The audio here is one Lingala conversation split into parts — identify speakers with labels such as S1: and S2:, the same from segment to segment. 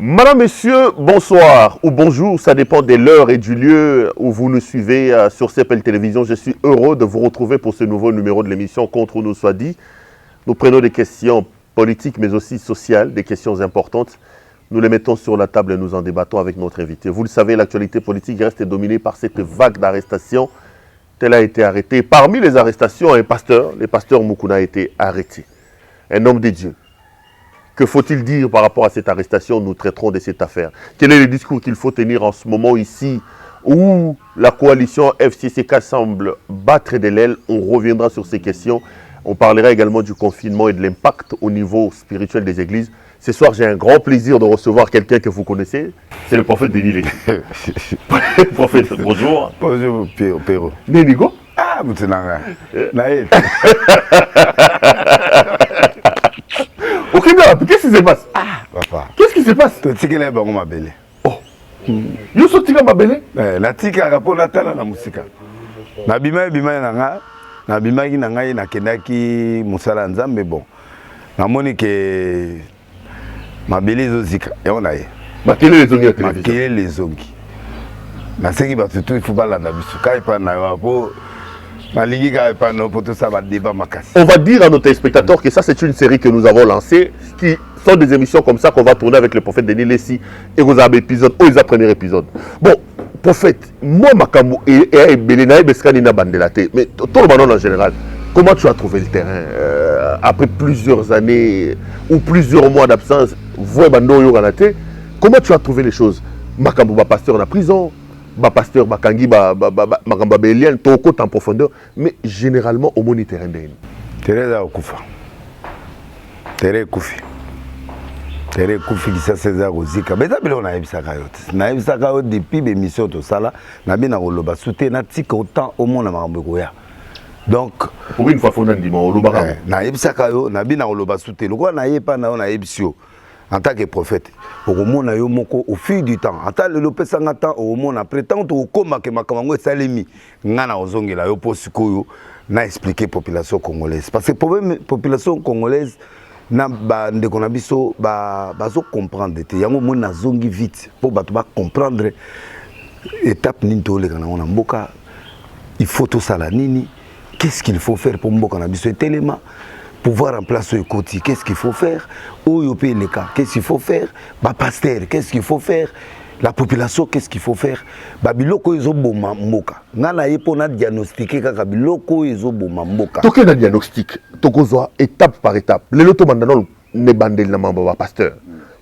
S1: Madame, Messieurs, bonsoir ou bonjour, ça dépend de l'heure et du lieu où vous nous suivez sur CPL Télévision. Je suis heureux de vous retrouver pour ce nouveau numéro de l'émission Contre ou nous soit dit. Nous prenons des questions politiques mais aussi sociales, des questions importantes. Nous les mettons sur la table et nous en débattons avec notre invité. Vous le savez, l'actualité politique reste dominée par cette vague d'arrestations. Tel a été arrêté. Parmi les arrestations, le pasteur Moukouna a été arrêté. Un homme de Dieu. Que faut-il dire par rapport à cette arrestation? Nous traiterons de cette affaire. Quel est le discours qu'il faut tenir en ce moment ici où la coalition FCCK semble battre de l'aile? On reviendra sur ces questions. On parlera également du confinement et de l'impact au niveau spirituel des églises. Ce soir, j'ai un grand plaisir de recevoir quelqu'un que vous connaissez. C'est le prophète Denis Légué. Prophète, bonjour.
S2: Bonjour, Péro.
S1: Nénigo?
S2: Ah, vous êtes naïf.
S1: Ok, qu'est-ce qui se passe?
S2: Ah, papa.
S1: Qu'est-ce qui se passe?
S2: Tu sais que bon ma belle.
S1: Oh. Yo so tika ma belle?
S2: La tika rapport na tala na musika. Na bima nanga, na bima ki nanga na kendaki musala nzambe bon. Na moni ke ma belle zozika. Et on a ye.
S1: Makele les zongi à télévision.
S2: Makele les zongi. Na seki ba tutu il faut pas la bisu kai pa na po. On
S1: va dire à nos téléspectateurs que ça c'est une série que nous avons lancée, qui sont des émissions comme ça qu'on va tourner avec le prophète Denis Lessi et vous avez épisode, le premier épisode. Bon, prophète, moi Makamou et Belena Beskanina Bandelate, mais tout le monde en général, comment tu as trouvé le terrain après plusieurs années ou plusieurs mois d'absence, comment tu as trouvé les choses? Makamou va pasteur en prison. Pasteur Bakangi, Makamba Bélian, Toko en profondeur, mais généralement au moni terrain d'Ain.
S2: Terrain Koufa. Terrain Koufi. Terrain Koufi qui s'est César Ozika. Mais d'abord on a eu ça caillot. On a eu ça caillot depuis l'émission de Sala. On a bien oloba soutenir natique autant au monde à Marambegoya. Donc
S1: pour une fois fondant dimanche oloba.
S2: On a eu ça caillot. On a bien oloba soutenir. Le quoi on a eu pas on a eu bisio. En tant que prophète, au fil du temps, en tant que Lopé Sangata, au monde après tant que Koma que Makamango et Salemi, Nana Ozongi la Yoposiko n'a expliqué population congolaise. Parce que la population congolaise n'a pas de conabiso, bazo comprendre. Il y a un moment na zongi vite pour comprendre étape ninto le kana on mboka. Il faut tout ça la nini. Qu'est-ce qu'il faut faire pour mboka na biso tellement? Pouvoir remplacer le côté, qu'est-ce qu'il faut faire? Où il paye les cas, qu'est-ce qu'il faut faire? Pasteur, qu'est-ce qu'il faut faire? La population, qu'est-ce qu'il faut faire? Biloko ils ont bon mamboka. Nana yepo na diagnostiquer kaka biloko ils ont bon mamboka.
S1: Toké na diagnostic, tokozwa étape par étape. Le loto mandano ne bandel na mamba pasteur.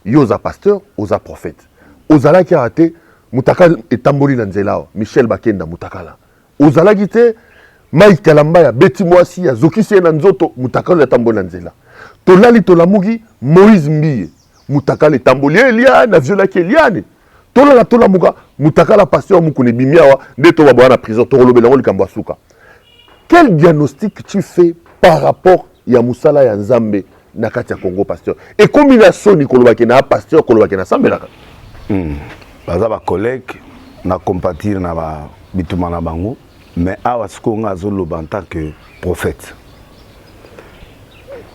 S1: Yoza pasteur, oza prophète. Ozala ki arate mutaka etamboli na nzela. Michel Bakenda mutakala. Ozala gite Mike Kalambaya, Betty Mwasi, Zokisi na nzoto, mutakala tamboli nzela. Tolali tolamugi, Moïse Mbiye, mutakala tamboli elia na viola ki eliane. Tolala tolamuga, mutakala pasteur mukune bimiawa, neto babwana prison, torolobe lango likambo asuka. Quel diagnostic tu fais par rapport ya musala ya Nzambe na kati ya Congo pasteur? Et combinaison ni kolobaki na pasteur kolobaki na sambelaka.
S2: Baza ba collègue na compatir na ba bituma na bango. Mais à Waskonga Zoloba en tant que prophète.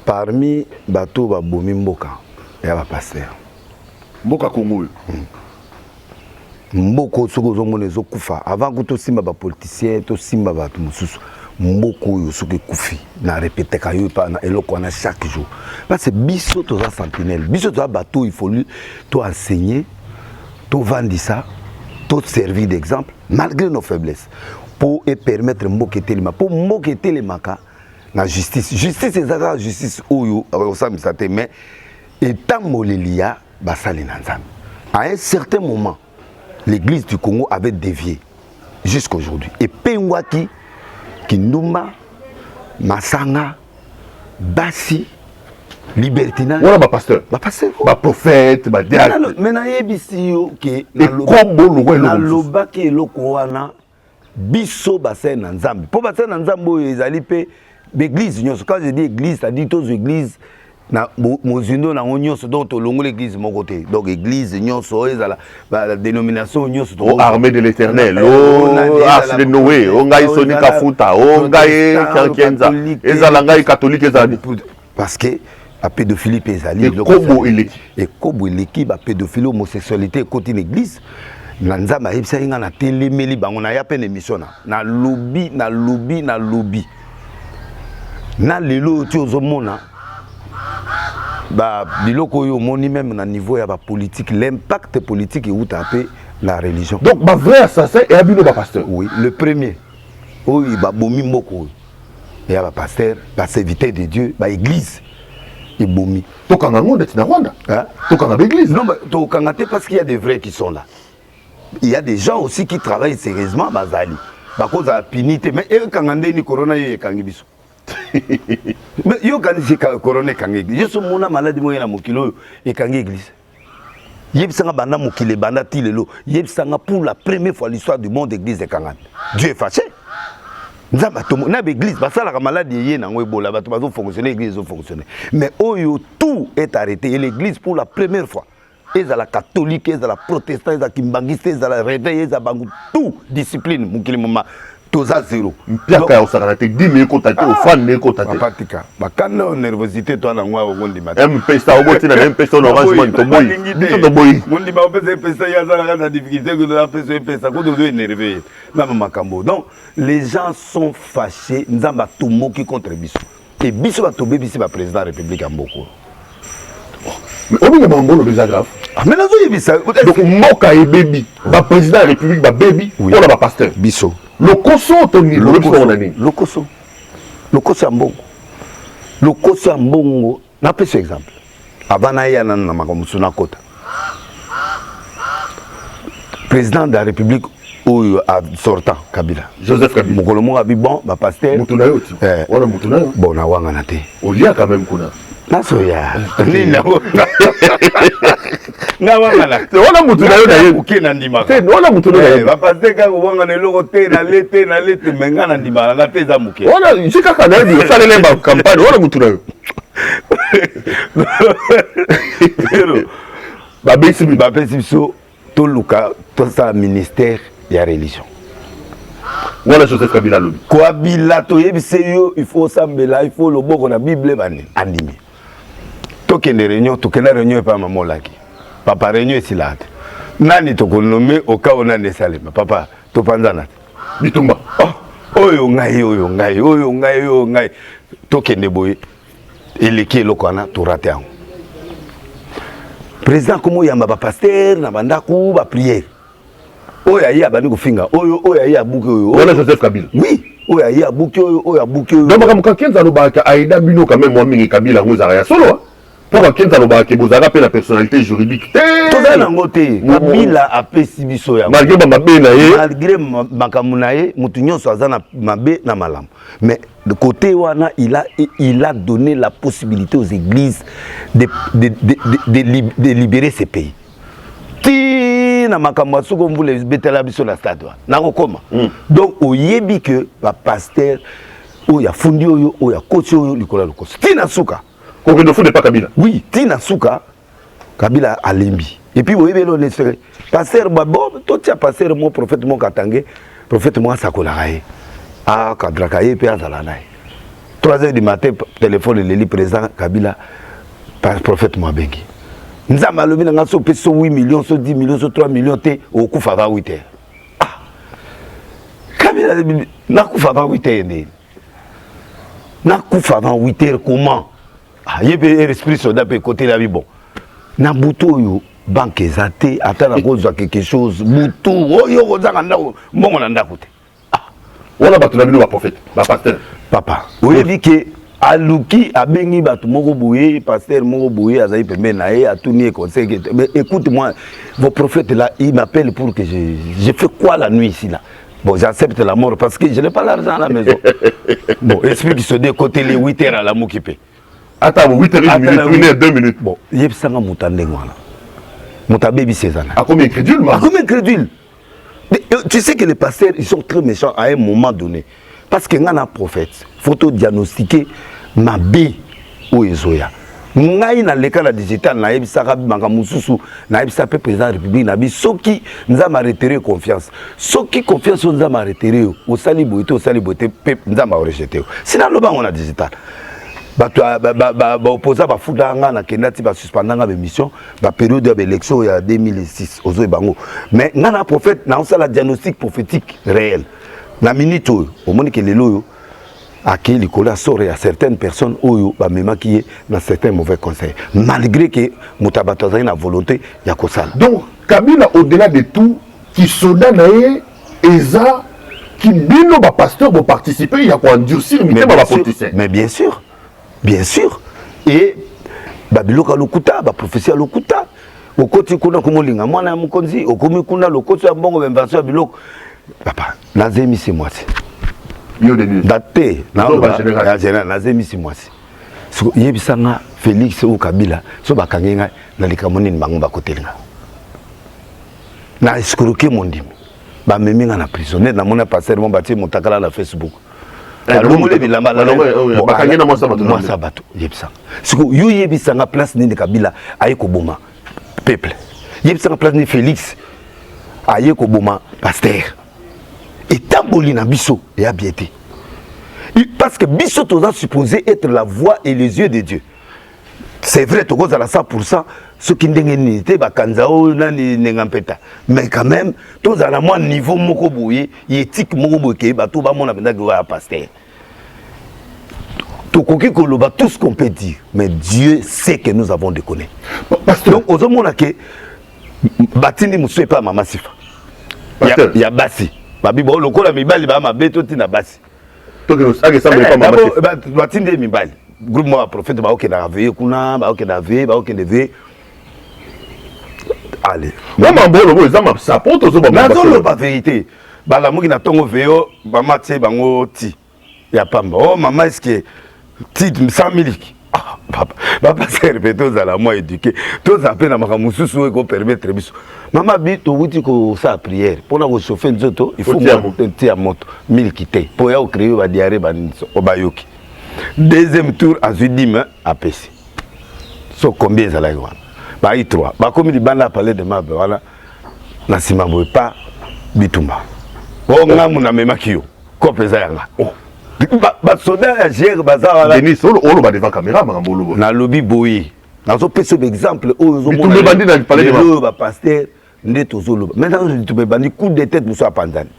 S2: Parmi bateau Babomi Mboka, il y a un pasteur.
S1: Mboka Congo.
S2: Mboko Sogo Monezo Koufa. Avant que tu simba politicien, tu simba batu mususu. Mboko Yosuke Koufi. Na répété kayo pa na eloko na chaque jour. Parce que biso to za sentinelle. Biso to bateau il faut lui to enseigner, to vendre ça, to servir d'exemple malgré nos faiblesses. Pour permettre Mboke Telema, pour Mboke Telemaka, la justice. Justice, c'est la justice où mais étant Molélia, Bassali Nanzam. À un certain moment, l'église du Congo avait dévié jusqu'à aujourd'hui. Et Pengwaki, Kindumba, Massanga, Bassi, Libertina.
S1: Voilà ma pasteur.
S2: Ma pasteur.
S1: Ma prophète, ma diacre.
S2: Mais na yebisi yo ke
S1: na
S2: loba ke eloko wana biso bassin na Nzambe. Po bassin na Nzambe oyo ezali pe l'église nyonso. Quand je dis église, ça dit tous églises na mozindo na nyonso donc to longo l'église mon côté. Donc église nyonso ezala la dénomination nyonso to
S1: armée de l'Éternel. Arche de Noé, ongai Sonika Futa, ongai Kankenza. Ezala ngai catholique ezali.
S2: Parce que la pédophilie pézali.
S1: Et Kobo et l'équipe.
S2: Et Kobo et l'équipe, la pédophilie, homosexualité, côté l'église. Nanza ma yebisa inga na téléméli bango na ya peine émission na lobby na lobby na lelo ti ozomona ba biloko yo moni même na niveau ya ba politique l'impact politique ou tapé la religion.
S1: Donc ba vrai assassin et abino ba pasteur.
S2: Oui, le premier. Oui, ba bomi moko. Et ba pasteur, ba serviteur de Dieu, ba église. Et bomi.
S1: To kanga ngonde tina Rwanda.
S2: Hein?
S1: To kanga église.
S2: Non, mais to kanga te parce qu'il y a des vrais qui sont là. Il y a des gens aussi qui travaillent sérieusement bazali. Ba cause a pinité mais e kanga ndeni corona ye kangi biso. Mais yo quand c'est corona kangi église. Je suis mona malade moyen na mokilo e kangi église. Yebsanga banda mokile banda tilelo. Yebsanga pour la première fois l'histoire du monde église de Kangana. Dieu est fâché. Nzamba tomo na église basala ka malade yé na ngo ebola bato bazo fonctionner église zo fonctionner. Mais oyo tout est arrêté et l'église pour la première fois. Ils à la catholique, ils à la protestante, ils à kimbangiste, ils à la réveil, ils à bangu tout discipline mukili mama toza zéro.
S1: Piaka o sakanate 10 minutes contacté au fan ne contacté.
S2: Patika. Bakana nervosité toi na ngwa ogondi matin.
S1: MP ça oboti na MP ça orange man to boy. To boy.
S2: Mundi ba opese pesa ya za na difficulté que la pesa pesa ko dozo énervé. Na makambo. Donc les gens sont fâchés, nzamba tomoki contre biso. Et biso ba tobe biso ba président de la République en Mboko.
S1: Mais on est mambo le grave.
S2: Mais là je ça.
S1: Donc moka et baby, ba président de la République ba baby, on a ba pasteur
S2: biso.
S1: Le koso toni le koso nani.
S2: Le koso. Le koso mbongo. Le koso mbongo, na pese exemple. Avant ya na makambo suna kota. Président de la République ou sortant Kabila.
S1: Joseph Kabila.
S2: Mokolomo abi bon ba pasteur.
S1: Mutuna yo ti. Wala mutuna yo.
S2: Bon na wanga na te.
S1: Olia quand même kuna.
S2: Naso ya. Ni na. Na wanga na.
S1: Wala mutuna yo na ye.
S2: Ukena ndima.
S1: Te wala mutuna yo.
S2: Ba pasteur ka wanga na loko te na lete menga na ndima na te za muke.
S1: Wala jika kana di salele ba campagne wala mutuna yo.
S2: Pero ba besi so to luka to sa ministère ya religion.
S1: Voilà Joseph Kabila lobi.
S2: Kabila to yebise yo il faut sambela il faut le boko na Bible bani andimi. To kende réunion pa mamolaki. Papa réunion silate. Nani to konome o ka ona ne salema papa to panzana.
S1: Bitumba.
S2: Oyo ngai to kende boye eleki eloko na to raté an. Président komo yamba ba pasteur na bandako ba prière. Oya ya bani kufinga oya ya buki oyo.
S1: Voilà Joseph Kabila.
S2: Oui, oya ya buki oyo.
S1: Donc baka kenza no ba aida bino quand même moi mingi Kabila ngozara ya solo. Pour kenza no ba ke bozara pe la personnalité juridique.
S2: Toza na ngote Kabila apesi biso ya.
S1: Malgré ba mabe na ye.
S2: Malgré makamu na ye mutu nyonso azana mabe na malamu. Mais de côté wana il a donné la possibilité aux églises de libérer ces pays. Na makambo soko mbule betela biso na stade na kokoma. Donc oyebi que ba pasteur oya fundi oya coach oyo likola lokoso tina suka
S1: ko ne faut pas Kabila.
S2: Oui, tina suka Kabila alembi. Et puis oyebi lo lesere pasteur babo to tia pasteur mo prophète mo katangé prophète mo sakola raé a kadraka ye pe azala nae 3h du matin téléphone le président Kabila par prophète mo bengi. Nzamba lobi na so peso 8 millions, so 10 millions, so 3 millions te o kufa ba 8h. Ah. Kabila na kufa ba 8h ne. Na kufa ba 8h comment? Ah, yebe esprit soda pe côté la bi bon. Na buto yo banque zate atana kozwa quelque chose buto oyo kozanga ndako mbongo na ndako te. Ah.
S1: Wala batu na bino ba prophète, ba pasteur.
S2: Papa, oyebi ke aluki abengi batu moko boye pasteur moko boye azayi pembe na ye atuni conseil. Mais écoute-moi, vos prophètes là ils m'appellent pour que je fais quoi la nuit ici là? Bon, j'accepte la mort parce que je n'ai pas l'argent à la maison. Bon, esprit qui se décote les 8h à la moukipe.
S1: Attends, 8h minutes, 2 minutes.
S2: Bon, il y a ça dans moutande moi là. Mouta baby Cézanne.
S1: À combien crédule moi?
S2: À combien crédule? Tu sais que les pasteurs ils sont très méchants à un moment donné. Parce que ngana prophète, photo diagnostiquer ma bé ou ezoya. Ngai na leka na digital na ebisaka banga mususu na ebisa pe président de la République na bi soki nzama retiré confiance. Soki confiance nzama retiré au sali boité pe nzama rejeté. Sina loba on a digital. opposant bafudanga na kendati basuspendanga l'émission la période de l'élection il y a 2006 ozo bango mais ngana prophète na osala diagnostic prophétique réel na minute au monde que lelo à qui les collègues sortent à certaines personnes oyo ba mema qui dans certains mauvais conseils malgré que mutabataza na volonté ya kosala.
S1: Donc Kabila au-delà de tout qui soda naé eza qui bino ba pasteur bo participer il y a quoi endurcir mais ba politicien.
S2: Mais bien sûr. Et babiloka lokuta ba prophétie lokuta okoti kuna komolinga mwana ya mukonzi okomi kuna lokoto ya mbongo bembaso ya biloko papa nazemi si mwasi
S1: yo de nuit
S2: daté na général nazemi si mwasi so yebisanga Félix ou Kabila so bakangenga na likamoni bango bakotelinga na escroquer mon dimi ba meminga na prisonnier na mona passer mon bati motakala na Facebook alomole bilamba
S1: bakangena mo
S2: sabato yebisanga siko yo yebisanga place nini Kabila aye ko boma peuple yebisanga place ni Félix aye ko boma pasteur et tamboli na biso et abiété parce que biso toza supposé être la voix et les yeux de Dieu. C'est vrai to goza la 100% ce qui ndengeni te bakanzao na ni ngampeta mais quand même toza la moi niveau moko boye éthique moko boye ba to ba mona benda que pasteur to koki koloba tout ce qu'on peut dire mais Dieu sait que nous avons déconné pasteur donc ozo mona ke batindi musu pas mama sifa ya basi babi bo lokola mibali ba mabeto tina basi
S1: to que ça ressemble pas mama sifa
S2: batindi mibali groupe moi prophète ba ok na veiller kuna ba ok na veiller ba ok na veiller allez
S1: maman bolo bo ezama sapoto zo ba
S2: na ba vérité ba la muki na tongo veyo ba matse bango ti ya pamba oh maman est-ce que ti 100 miliki ah papa c'est répéter aux ala moi éduqué tous appellent na makamususu ko permettre biso maman bi to wuti ko sa prière pour na ko chauffer nzoto il faut monter à moto miliki te pour ya créer ba diarrhée ba obayoki. Deuxième tour à Zudim à PC. So combien ça là bah il 3. Bah comme il bana parler de ma voilà. Na sima boy pas bitumba. Oh ngamu na mema kio. Ko pesa yanga. Oh. Ba soda gère bazar là.
S1: Denis solo on va devant caméra mangambolo.
S2: Na lobby boy. Na so pesa exemple oh zo
S1: mona. Tout bandi na parler de
S2: ba pasteur ndeto zolo. Maintenant tu peux bandi coup de tête pour so panzani.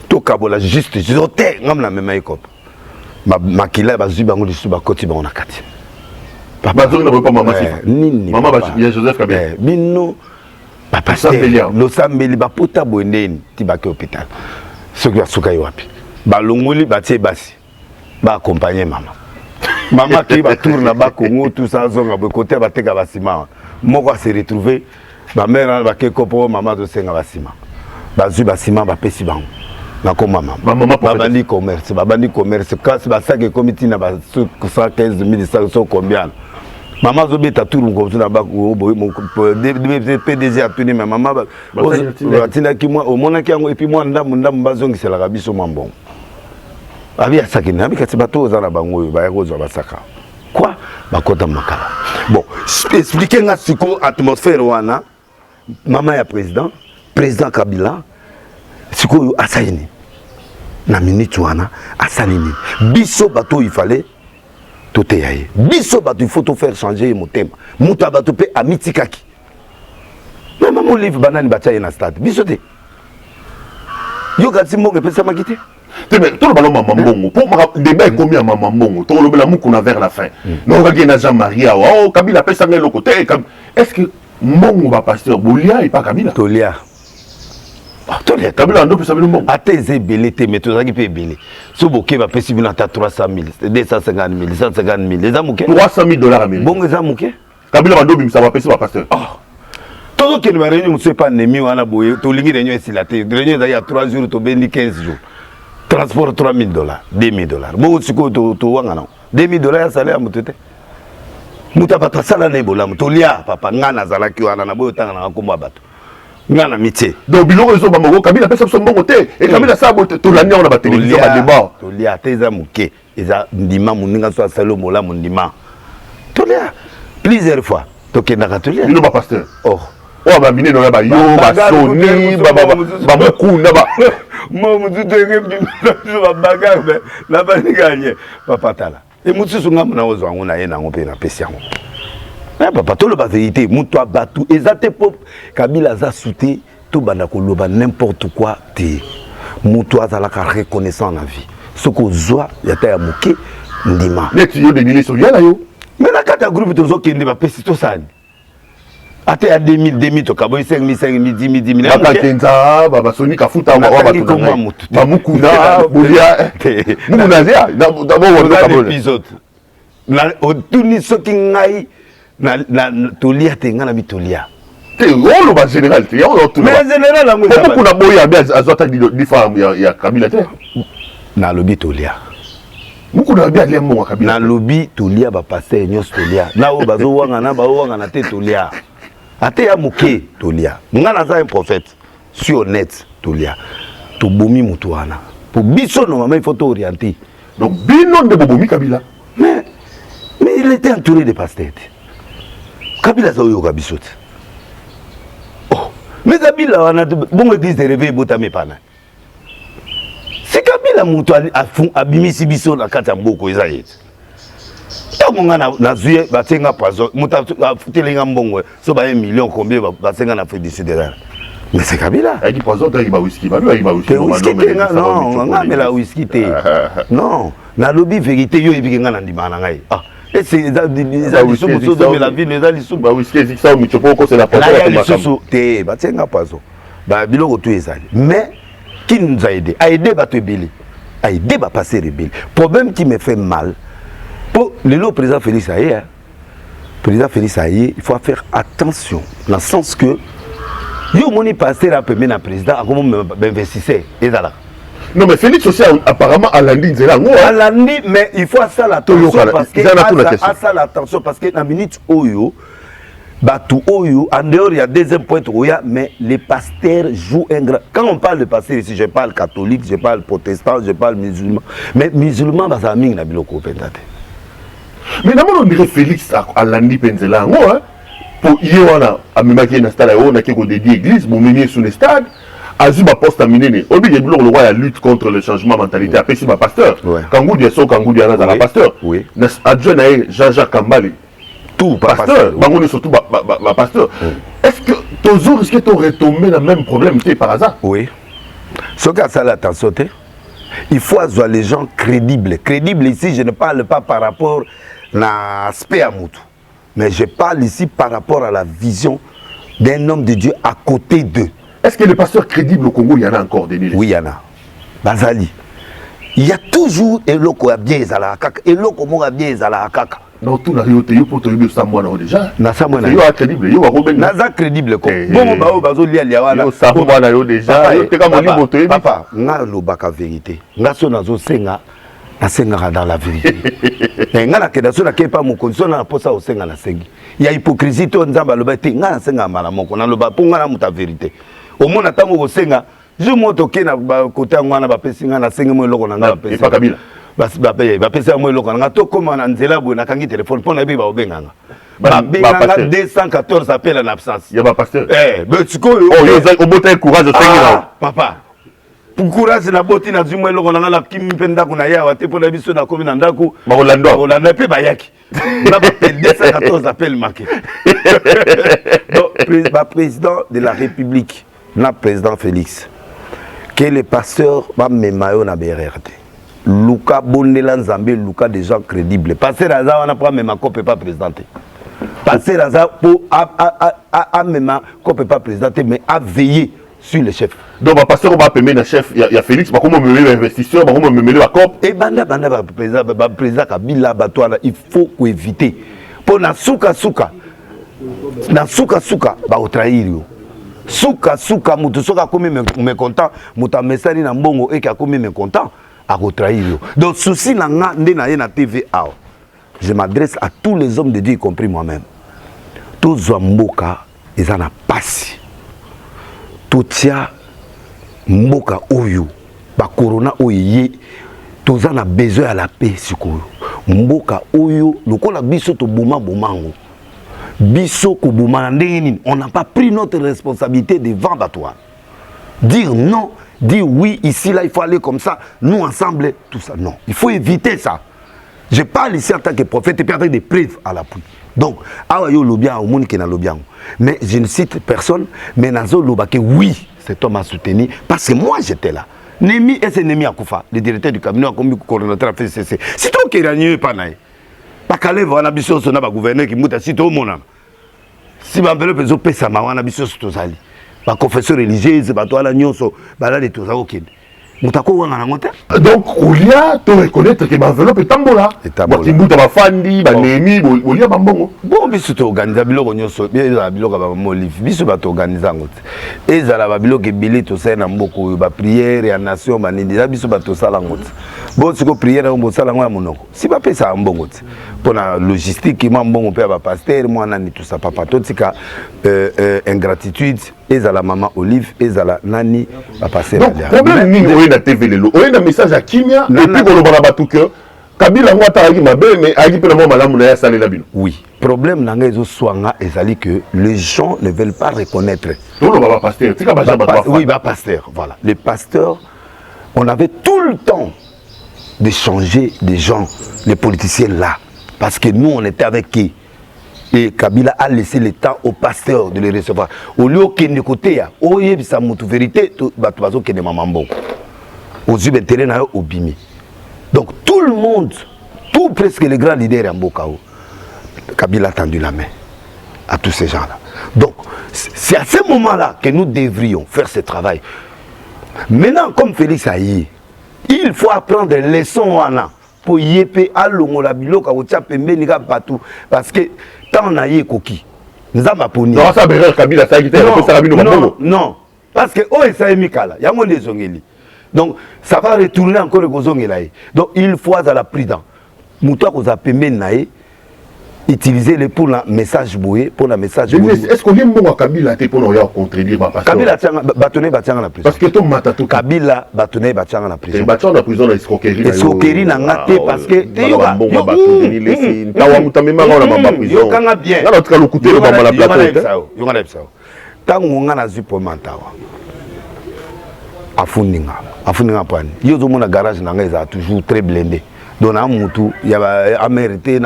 S2: To kabola juste zote ngam na mema ikop. Makila bazu bango lisu bakoti bango na kati
S1: papa zo na pas mama sifa
S2: nini
S1: mama ba ya Joseph Kabila
S2: bino papa lo sambeli ba pota boneni ti ba ke hôpital soki basuka wapi ba longoli ba tie basi ba accompagner mama ki ba tourna ba Congo tout ça zonga ba côté ba teka ba sima moko se retrouver ba mère ba ke kopo mama zo senga ba sima bazu ba sima ba pesi bango na koma maman babandi commerce quand ba sac comité na ba 115 000 so combien maman zo beta tour ngo na ba PDG a tuni maman ba tina ki moi au mona ki yango et puis moi ndamu bazongi c'est la biso mambon abi ya sac na bika tibato za na bango ba yakozwa ba saka quoi ba kota makala bon expliquer nga siko atmosphère wana maman ya président Kabila siko asaini na minute wana asalini biso bato il fallait tout yaye biso bato il faut tout faire changer motema muta bato pe amitikaki na maman livre banani batia na stade biso te yo gati mbongo pesa makite
S1: te mais tout le ballon maman mbongo pour débat combien maman mbongo to le bela mukuna vers la fin non regarde na Jean-Marie oh Kabila pesa ngelo côté est-ce que mbongo va pasteur Bolia et pas Kabila
S2: Tolia
S1: Kabila ndo pesa bilo mbongo
S2: ate zebele te mais tozaki pe belé so boké ba pesi bino ata 300 000 250 000 150 000 les amuké
S1: $300 000 américains
S2: bon les amuké
S1: Kabila ndo bimisa ba pesi ba pasteur
S2: todo ke na réunion monsieur pas nemi wana boye to lingi réunion esilate réunion ya 3 jours to bendi 15 jours transport $3,000 $2,000 bon siko to wanga na $2,000 ya salaire mutete muta bata sala na ebola mutolia papa ngana zalaki wana na boyo tanga na komba bato ngana métier
S1: donc biloko zo bango Kabila pesa so mbongo te et Kabila sa bote to lania on ba télévision ba débat
S2: to lia teza muke eza ndima muninga so asalo mola mundima to lia plusieurs fois to kenda ka to lia
S1: bino ba pasteur
S2: oh
S1: ba mine no ba yo ba soni ba mokunda ba
S2: mo mutu tenge bino ba bagarre la ba gagner papa tala Et mutu sunga mona ozo ngona yena ngopé na pesi yango. Eh papa to le ba vérité, mutu abatu ezate pop Kabila za souté to banda ko loba n'importe quoi té. Mutu azala ka reconnaissant la vie. Soko zwa yata ya moké ndima.
S1: Net yo de miliso yala yo.
S2: Mais na kata groupe to zo kende ba pesi to sani. Ate à 2000 to kaboy 5000 10 000
S1: baba kenza baba soni kafuta wa batu ba mukuna bolia mukuna zia d'abord on a
S2: épisode na otuni soki ngai na tolia tenga na bitolia
S1: te rolo ba général te yo to
S2: mais général la
S1: mukuna boya bien azota di femme ya Kabila te
S2: na lobi tolia
S1: mukuna bien le mo Kabila
S2: na lobi tolia ba passer nyos tolia na o bazo wanga na ba wanga na te tolia. Ate ya muke tolia. Ngana za un prophète. Si honnête tolia. To bomi mutuana. Pour biso normalement il faut t'orienter.
S1: Donc bino de bobomi Kabila.
S2: Mais il était entouré de pasteurs. Kabila za oyo kabiso. Oh, mais Kabila wana bon église de réveil botame pana. C'est Kabila mutu abimisi biso na kata mboko ezayete. Monga na zuye batenga poison muta futelenga mbongo so ba 1 million combien batenga na fédécité de mais c'est Kabila
S1: il dit poison il ba whisky ba whisky
S2: non nga la whisky te non na lobby vérité yo ebikenga na ndima na ngai ah et c'est ça liso moso de la vie les liso
S1: ba whisky c'est ça michopo ko c'est la poison
S2: liso te batenga poison ba biloko tout ezali mais qui nous a aidé bato ebele a aidé ba passer rebelle problème qui me fait mal. Pour le président Félix Aye, il faut faire attention, dans le sens que yo moni pasteur a permis na président à comment investisseur et là.
S1: Non mais Félix aussi apparemment à Alandi nzela ngo.
S2: Alandi mais il faut ça l'attention parce que ça l'attention parce que la minute oyo batu oyo en dehors il y a deuxième point oya mais les pasteurs jouent un grand. Quand on parle de pasteur ici je parle catholique, je parle protestant, je parle musulman mais musulman ba mingi na biloko pentate.
S1: Mais d'abord on dirait Félix à Landi Penzela pour y wana amemaki na stade on a qui dédié église bon mener sur le stade azuba poste à minene on dit le roi la lutte contre le changement mentalité après si ma pasteur kangou dia so kangou dia na pasteur na adjoint na Jean-Jacques Kambale tout pasteur bango surtout ma pasteur est-ce que toujours risque de retomber dans le même problème par hasard
S2: oui ce cas ça l'attention il faut avoir les gens crédibles. Crédibles ici, je ne parle pas par rapport à l'aspect à Moutou. Mais je parle ici par rapport à la vision d'un homme de Dieu à côté d'eux.
S1: Est-ce que les pasteurs crédibles au Congo, il y en a encore des milliers?
S2: Oui, il y en a. Bazali. Il y a toujours un loko à bien Zalakaka. Un loko à bien Zalakaka.
S1: Non, tout n'a rien été pour te dire ça, moi, déjà.
S2: Nasa moi,
S1: il y a crédible. Il y a Robin.
S2: Nasa crédible. Bon, bazo lia liawana.
S1: Ça, moi, déjà.
S2: Papa, nga lo baka vérité. Nga so nazo senga. Nasenga dans la vérité. Nga na keda so na kepa mo konso na posa o senga na sengi. Il y a hypocrisie to nzamba lo ba te nga na senga mala moko na lo ba ponga na muta vérité. Au moins ntango ko senga, je moto ke na côté ngwana ba pesinga na senga mo loko na nga
S1: pesi. Pas Kabila.
S2: ba pesa mo loko na to koma na nzela bo na kangi téléphone pona bi ba obenganga. Ba benga 214 appels en absence.
S1: Il y a pas pasteur.
S2: Mais tu connais
S1: au botin courage sengi là.
S2: Papa. Pour courage na boti na zumwe loko na la kimi penda kuna yawa te pona biso na komi na ndako.
S1: Ba Rolando.
S2: Rolando pe ba yaki. Na ba 214 appels marqués. Donc président de la République, na président Félix. Que les pasteurs va me mayo na BRRT. Luka Bondela Nzambe, Luka des gens crédibles. Passer à ça, on n'a pas même un peut pas présenter. Passer à ça pour même qu'on peut pas présenter, mais à veiller sur le chef.
S1: Donc, le pasteur va payer le chef, il y a Félix, comment me mêler l'investisseur, comment me mêler la COP.
S2: Et banda président Kabila Batouana, il faut éviter. Pour na souka ba au trahir. Souka mutu soka komi me content, muta mesari na mbongo et ka komi me content. À retrahir. Donc, souci na na TVA. Je m'adresse à tous les hommes de Dieu, y compris moi-même. Tous les mboka, ils en ont passé. Tout ya mboka oyo, ba corona oye, tous en a besoin à la paix sikoyo. Mboka oyo, lokola biso to boma bomango. Biso ko boma ndeni, on n'a pas pris notre responsabilité devant Batouane. Dire non. Dire oui, ici, là, il faut aller comme ça, nous ensemble, tout ça. Non, il faut éviter ça. Je parle ici en tant que prophète et puis avec des preuves à l'appui. Donc, mais je ne cite personne, mais Nazo Lobake, oui, cet homme a soutenu, parce que moi j'étais là. Nemi et c'est Nemi Akoufa, le directeur du cabinet, comme le coordonnateur a fait cesser. C'est toi qui es pas naïf. Pas qu'à l'aise, on a besoin de son gouverneur qui m'a cité au monde. Si ma belle personne peut ça, on a besoin de tout ça. Ma confession religieuse, ma toile à Nyonso, là, les tout ça, ok.
S1: Donc, Oulia, tu reconnais que ma enveloppe est tambola. Tu mouta ma fandi, ma nemi, Oulia bambongo.
S2: Bon, biso to organiser biloko nyonso, bien biloko ba molif, biso ba to organiser ngote. Ezala ba biloko ebele to sa na mboko ba prière ya nation ba nindi, biso ba to sala ngote. Bon, siko prière ngo sala ngo ya monoko. Si ba pesa mbongo te. Pona logistique ma mbongo pe ba pasteur moi nani tout ça papa to tika ingratitude ezala maman Olive ezala nani ba pasteur.
S1: Donc, problème ni oye na TV lelo. Oye na message à Kimia et puis ko lobana batuke. Kabila ngwa taraki mabe mais agi pe na mo malamu na ya salela bino.
S2: Oui, problème nanga ezo swanga ezali que les gens ne veulent pas reconnaître.
S1: Pasteur,
S2: oui, pasteur, voilà. Les pasteurs, on avait tout le temps de changer des gens, les politiciens là. Parce que nous, on était avec qui? Et Kabila a laissé le temps aux pasteurs de les recevoir. Au lieu qu'il ne côté, au lieu de sa vérité, tout le qui est mamambo. Aux yeux de terrain, au bimi. Donc tout le monde, tout presque les grands leaders en Bokao, Kabila a tendu la main à tous ces gens-là. Donc c'est à ce moment-là que nous devrions faire ce travail. Maintenant, comme Félix a dit, il faut apprendre des leçons pour y alongo la biloko au tchape meniga batou parce que tant on a yé koki nous avons poni
S1: non ça berger Kabila ça qui
S2: non parce que oh ça est mikala ya mo les ongeli donc ça va retourner encore aux ongela donc il faut à la prudence muto ko za pembeni nae utiliser les pour la message boye pour la message
S1: est-ce qu'on vient bon à Kabila te pour nous contredire ma passion
S2: Kabila batoné batianga la prison
S1: parce que ton matatou
S2: Kabila batoné batianga la prison
S1: batianga la prison la
S2: escroquerie na ngate parce que
S1: yoga yo tawa mutamema na mamba prison
S2: yo kanga bien
S1: na notre le couteau dans la plateau
S2: yo ngana psa tango ngana zipo mantawa afuninga pani yo zo mona garage na ngeza toujours très blindé donc il y avait amérité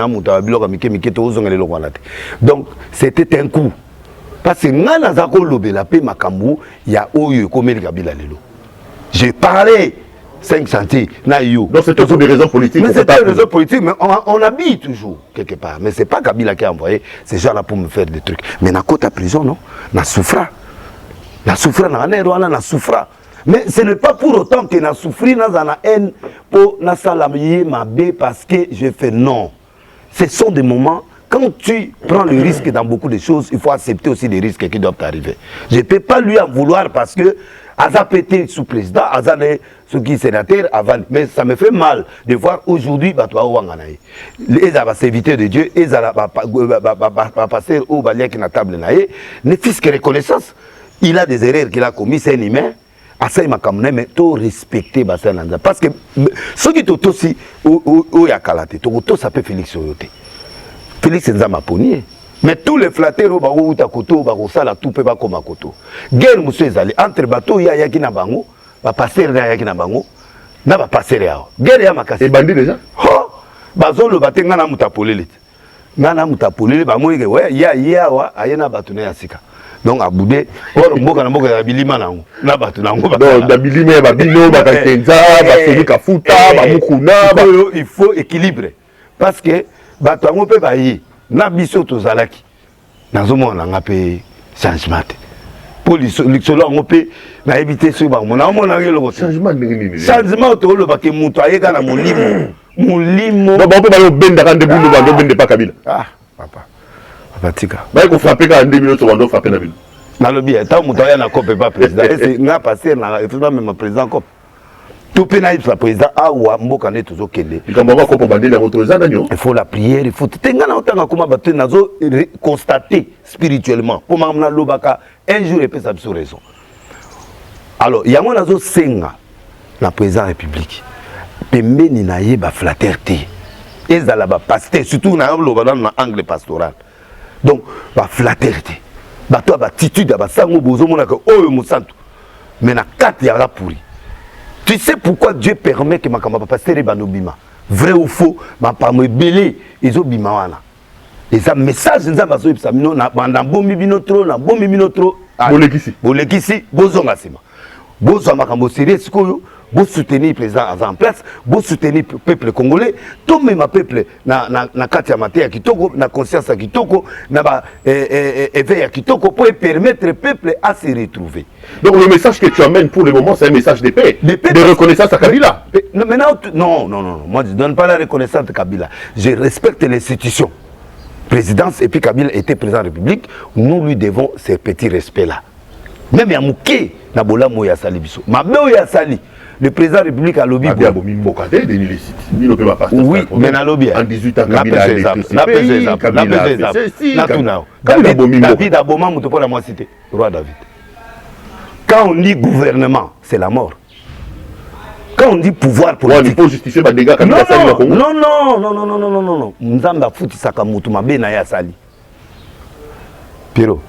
S2: donc c'était un coup parce que ngana zako lobela pe makambu ya oyo komeli Kabila lelo j'ai parlé 5 chantiers na yo
S1: donc c'était pour des raisons politiques
S2: mais c'était des raisons politiques mais on habille toujours quelque part mais c'est pas Kabila qui a envoyé ces gens là pour me faire des trucs mais na côté prison non na souffra na souffra. Mais ce n'est pas pour autant que na souffri na zana haine pour na salamier ma bé parce que je fais non. Ce sont des moments quand tu prends le risque dans beaucoup de choses, il faut accepter aussi des risques qui doivent arriver. Je ne peux pas lui en vouloir parce que Aza pété sous président, Aza est ce qui est sénateur avant. Mais ça me fait mal de voir aujourd'hui Batoa Wanganaï. Les serviteurs de Dieu, les passer au balai qui n'a table naïe, ne fils que reconnaissance. Il a des erreurs qu'il a commises, c'est un humain. Asa makamne mais to respecter basananza parce que ceux qui toto si o ya kalate to ça peut Félix Oyote Félix nzama ponier mais tous les flatteurs ba uta koto ba kosala tout pe ba koma koto guerre muso ezali entre bateau ya yaki na bango ba passer na yaki na bango na ba passer ya guerre ya makasi
S1: et bandit déjà
S2: bazolo batenga na mutapolele ngana mutapolele ba moyeke ouais ya wa ayena batuna ya sika donc à Boudé, mboka na bilima nango na batu nango
S1: donc da bilima ba bino ba kanza ba selika futa ba mukuna
S2: il faut équilibre parce que batu ngo pe ba yi na biso to zalaki nazomona nga pe changement pour l'ixolo ngo pe na éviter ce ba mona mona ngelo
S1: changement nini
S2: changement to lo ba ke mutu ayeka na mulimo
S1: donc ba pe ba yo benda kan de bulu ba do bende pa Kabila
S2: papa Batika.
S1: Bah, il faut frapper quand 2 minutes, on doit frapper la ville.
S2: Dans le bien, tant que tu as COP pas président, et n'a passé, il faut même président COP. Tout pénal soit président, ou à Mbokane, tout ce qu'il est. Il faut la prière, il faut constater spirituellement. Pour m'amener l'obaka, un jour, il peut s'absorber raison. Alors, il y a un autre senga, la présidente de la République. Pembeni na yeba flatterté. Et ça là-bas, pasteur, surtout dans l'angle pastoral. Donc, la flatterité, la attitude, la sango bozo monaka oyo musantu. Mais na 4 yara pourri. Tu sais pourquoi Dieu permet que ma pasteur banobima. vrai ou faux, ma pamo ebele ils ont bimawana. Et ça message nous avons besoin ça non na bombi bino trop na bombi bino trop. Bolekisi bozonga sima. Bozwa makambo sérieux sikoyo. Vous soutenir le président en place, vous soutenir le peuple congolais, tout même le peuple na katia mate ya kitoko, na conscience ya kitoko, na éveil ya kitoko pour permettre le peuple à se retrouver.
S1: Donc le message que tu amènes pour le moment, c'est un message de paix, de reconnaissance à Kabila.
S2: Non, moi je ne donne pas la reconnaissance à Kabila. Je respecte l'institution. Présidence et puis Kabila était président de la République, nous lui devons ces petits respects-là. Même Yamouké, Nabola Moya Sali Biso. Ma Moya Sali. Le président de la République a lobby. Oui, mais na lobby.
S1: En 18 ans, Kabila a été
S2: David Aboma, je peux la citer. Roi David. Quand on dit gouvernement, c'est la mort. Quand on dit pouvoir politique.
S1: Il faut justifier les dégâts Kabila Sali au Congo.
S2: Non. Nzamba futi sakamutu mabe na ya Sali. Pero,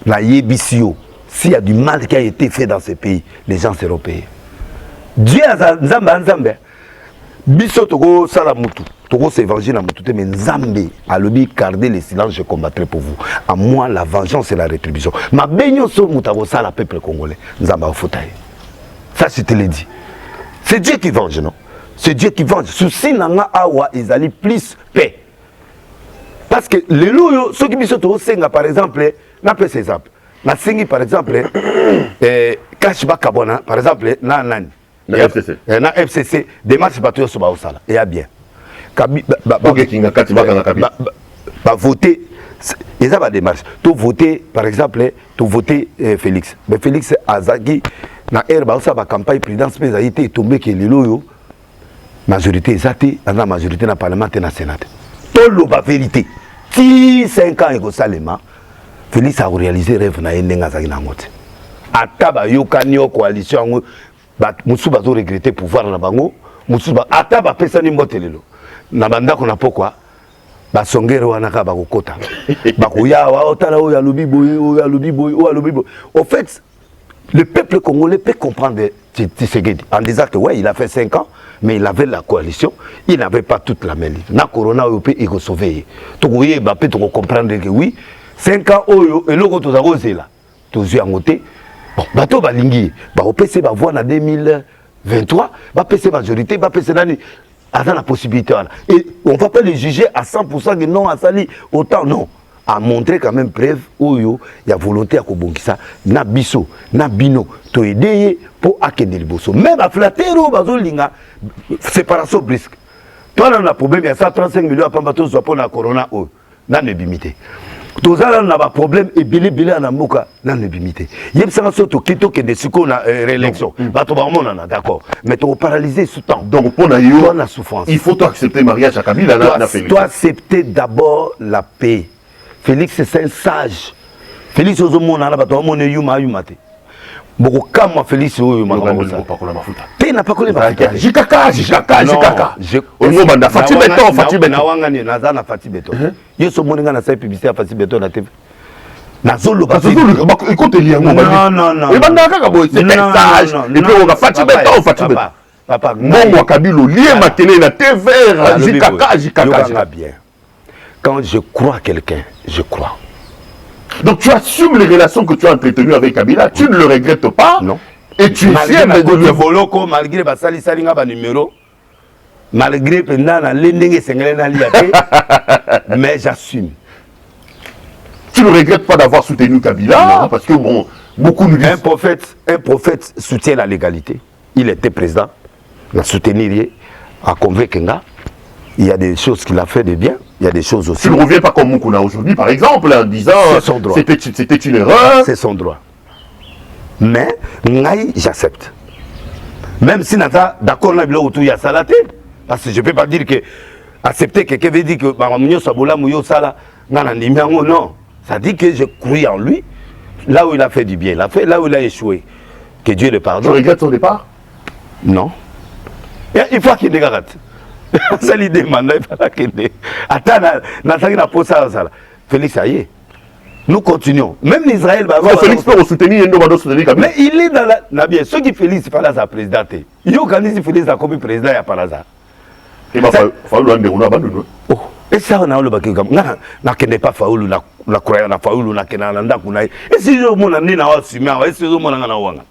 S2: la yebisio. S'il y a du mal qui a été fait dans ce pays, les gens seront payés. Dieu a Nzambe. Biso toko sala mutu, toko s'évangile na mutu mais Nzambe a lobi garder le silence, je combattrai pour vous. À moi la vengeance et la rétribution. Ma beignon so mutavo sala peuple congolais. Nzamba ofutaye. Ça je te l'ai dit. C'est Dieu qui venge, non? C'est Dieu qui venge. Souci nanga awa ezali plus paix. Parce que les loyo ceux qui biso toko senga par exemple, na peut exemple. Na sengi par exemple Kashba Kabona par exemple na nani
S1: na FCC.
S2: Na FCC démarche bateau sur Baosala et a bien. Voter, ils ont démarche. Tu voter par exemple, tu voter Félix. Mais Félix Azagi na herba ça ba campagne présidence mais a été tombé que les loyo majorité exacte dans la majorité na parlement et na sénat. Tout le vérité. Si 5 ans et Salema Félix a réalisé rêve na yenga Azagi na ngote. Ataba yokani yo coalition musu bazo regretter pouvoir na bango musu ba ataba pesa ni mbotelelo na banda ko na pokwa ba songero wana ka ba kokota ba kuya wa otala o ya lubiboy o ya lubiboy o ya lubiboy. Au fait le peuple congolais peut comprendre Tshisekedi en disant que ouais il a fait 5 ans mais il avait la coalition, il n'avait pas toute la main libre. Na corona au pays il ko sauver to koye ba peut comprendre que oui 5 ans oyo eloko to za kozela to zu ngote. Bon, bateau balingi, au PC va voir en 2023, va PC majorité, va PC nani, a la possibilité. Et on ne va pas le juger à 100% que non, à Sali, autant non. À montrer quand même preuve où il y a volonté à Kobongisa, na biso, na bino, to aider pour akende le bosso. Même à flatter, séparation brisque. Toi, on a un problème, il y a 135 millions à Pambato, soit pour la corona, na ne bimité. Tous les gens ont un problème et bilé en amoka dans le bimité. Il y a des gens qui ont une réélection. D'accord. Mais tu es paralysé sous temps.
S1: Donc pour la souffrance. Il faut accepter le mariage à Kabila.
S2: Tu dois accepter d'abord la paix. Félix c'est un sage. Félix est un sage. Beaucoup comme Félix tu n'as pas connu
S1: Jikaka. Fatih Beton.
S2: Je suis na sa publicité à Fatih Beton na TV.
S1: Écoute non. Et c'est un sage. Et puis on a Fatih Beton. Papa, moi Kabilo lié ma télé na TV Jikaka.
S2: Bien. Quand je crois quelqu'un, je crois.
S1: Donc tu assumes les relations que tu as entretenues avec Kabila, tu ne le regrettes pas.
S2: Non.
S1: Et tu es fier de lui.
S2: Malgré Basali Salinga ba numéro, malgré pendant l'ending mais j'assume.
S1: Tu ne regrettes pas d'avoir soutenu Kabila, non. Parce que bon, beaucoup nous disent...
S2: Un prophète soutient la légalité. Il était président, il a soutenu, a convaincu. Il y a des choses qu'il a fait de bien, il y a des choses aussi...
S1: Tu ne reviens pas comme Moukouna aujourd'hui, par exemple, en disant c'était une erreur.
S2: C'est son droit. Mais, j'accepte. Même si Nata, d'accord, il y a salaté. Parce que je ne peux pas dire que accepter quelqu'un veut dire que non. Ça dit que je crois en lui. Là où il a fait du bien, il a fait. Là où il a échoué, que Dieu le pardonne.
S1: Tu regrettes son départ?
S2: Non. Il faut qu'il dégarde. C'est l'idée maintenant, il faut qu'il dégarde. Attends, Félix, ça y est. Nous continuons. Même l'Israël va avoir...
S1: Félix peut soutenir Kabila.
S2: Mais il est dans la... Ceux qui Félix, c'est pas là sa présidente. Il y a organisé Félix comme président, il n'y a pas là.
S1: Et ma Faoulou a ndeko na bandouno.
S2: Oh, et ça on a le baké comme na kende pas Faoulou na croyant na Faoulou na kena na ndako na. Et si je mona ni na wasimi, et si je mona na wanga.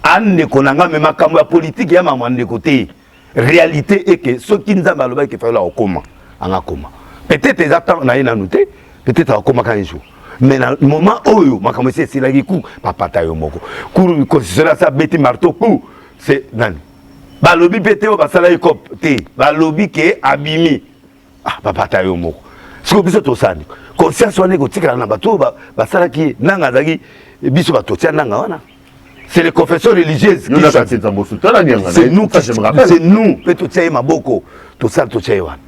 S2: Ande konanga me makambo ya politique ya maman de côté. Réalité est que ceux qui nous ont malobé que Faoulou au coma, en coma. Peut-être les attentes na ina noté, peut-être au coma quand jour. Mais dans le moment où makambo c'est la giku papa tayo moko. Kuru considérer ça bête marteau coup, c'est nani. Ba lobby pété au basala ikop té ba lobby ke abimi ah papa tayo moko siko biso to sani conscience wane ko tikala na bato basala ki nanga zaki biso bato tia nanga wana c'est les confessions religieuses c'est nous peut tia maboko to sala to tia wana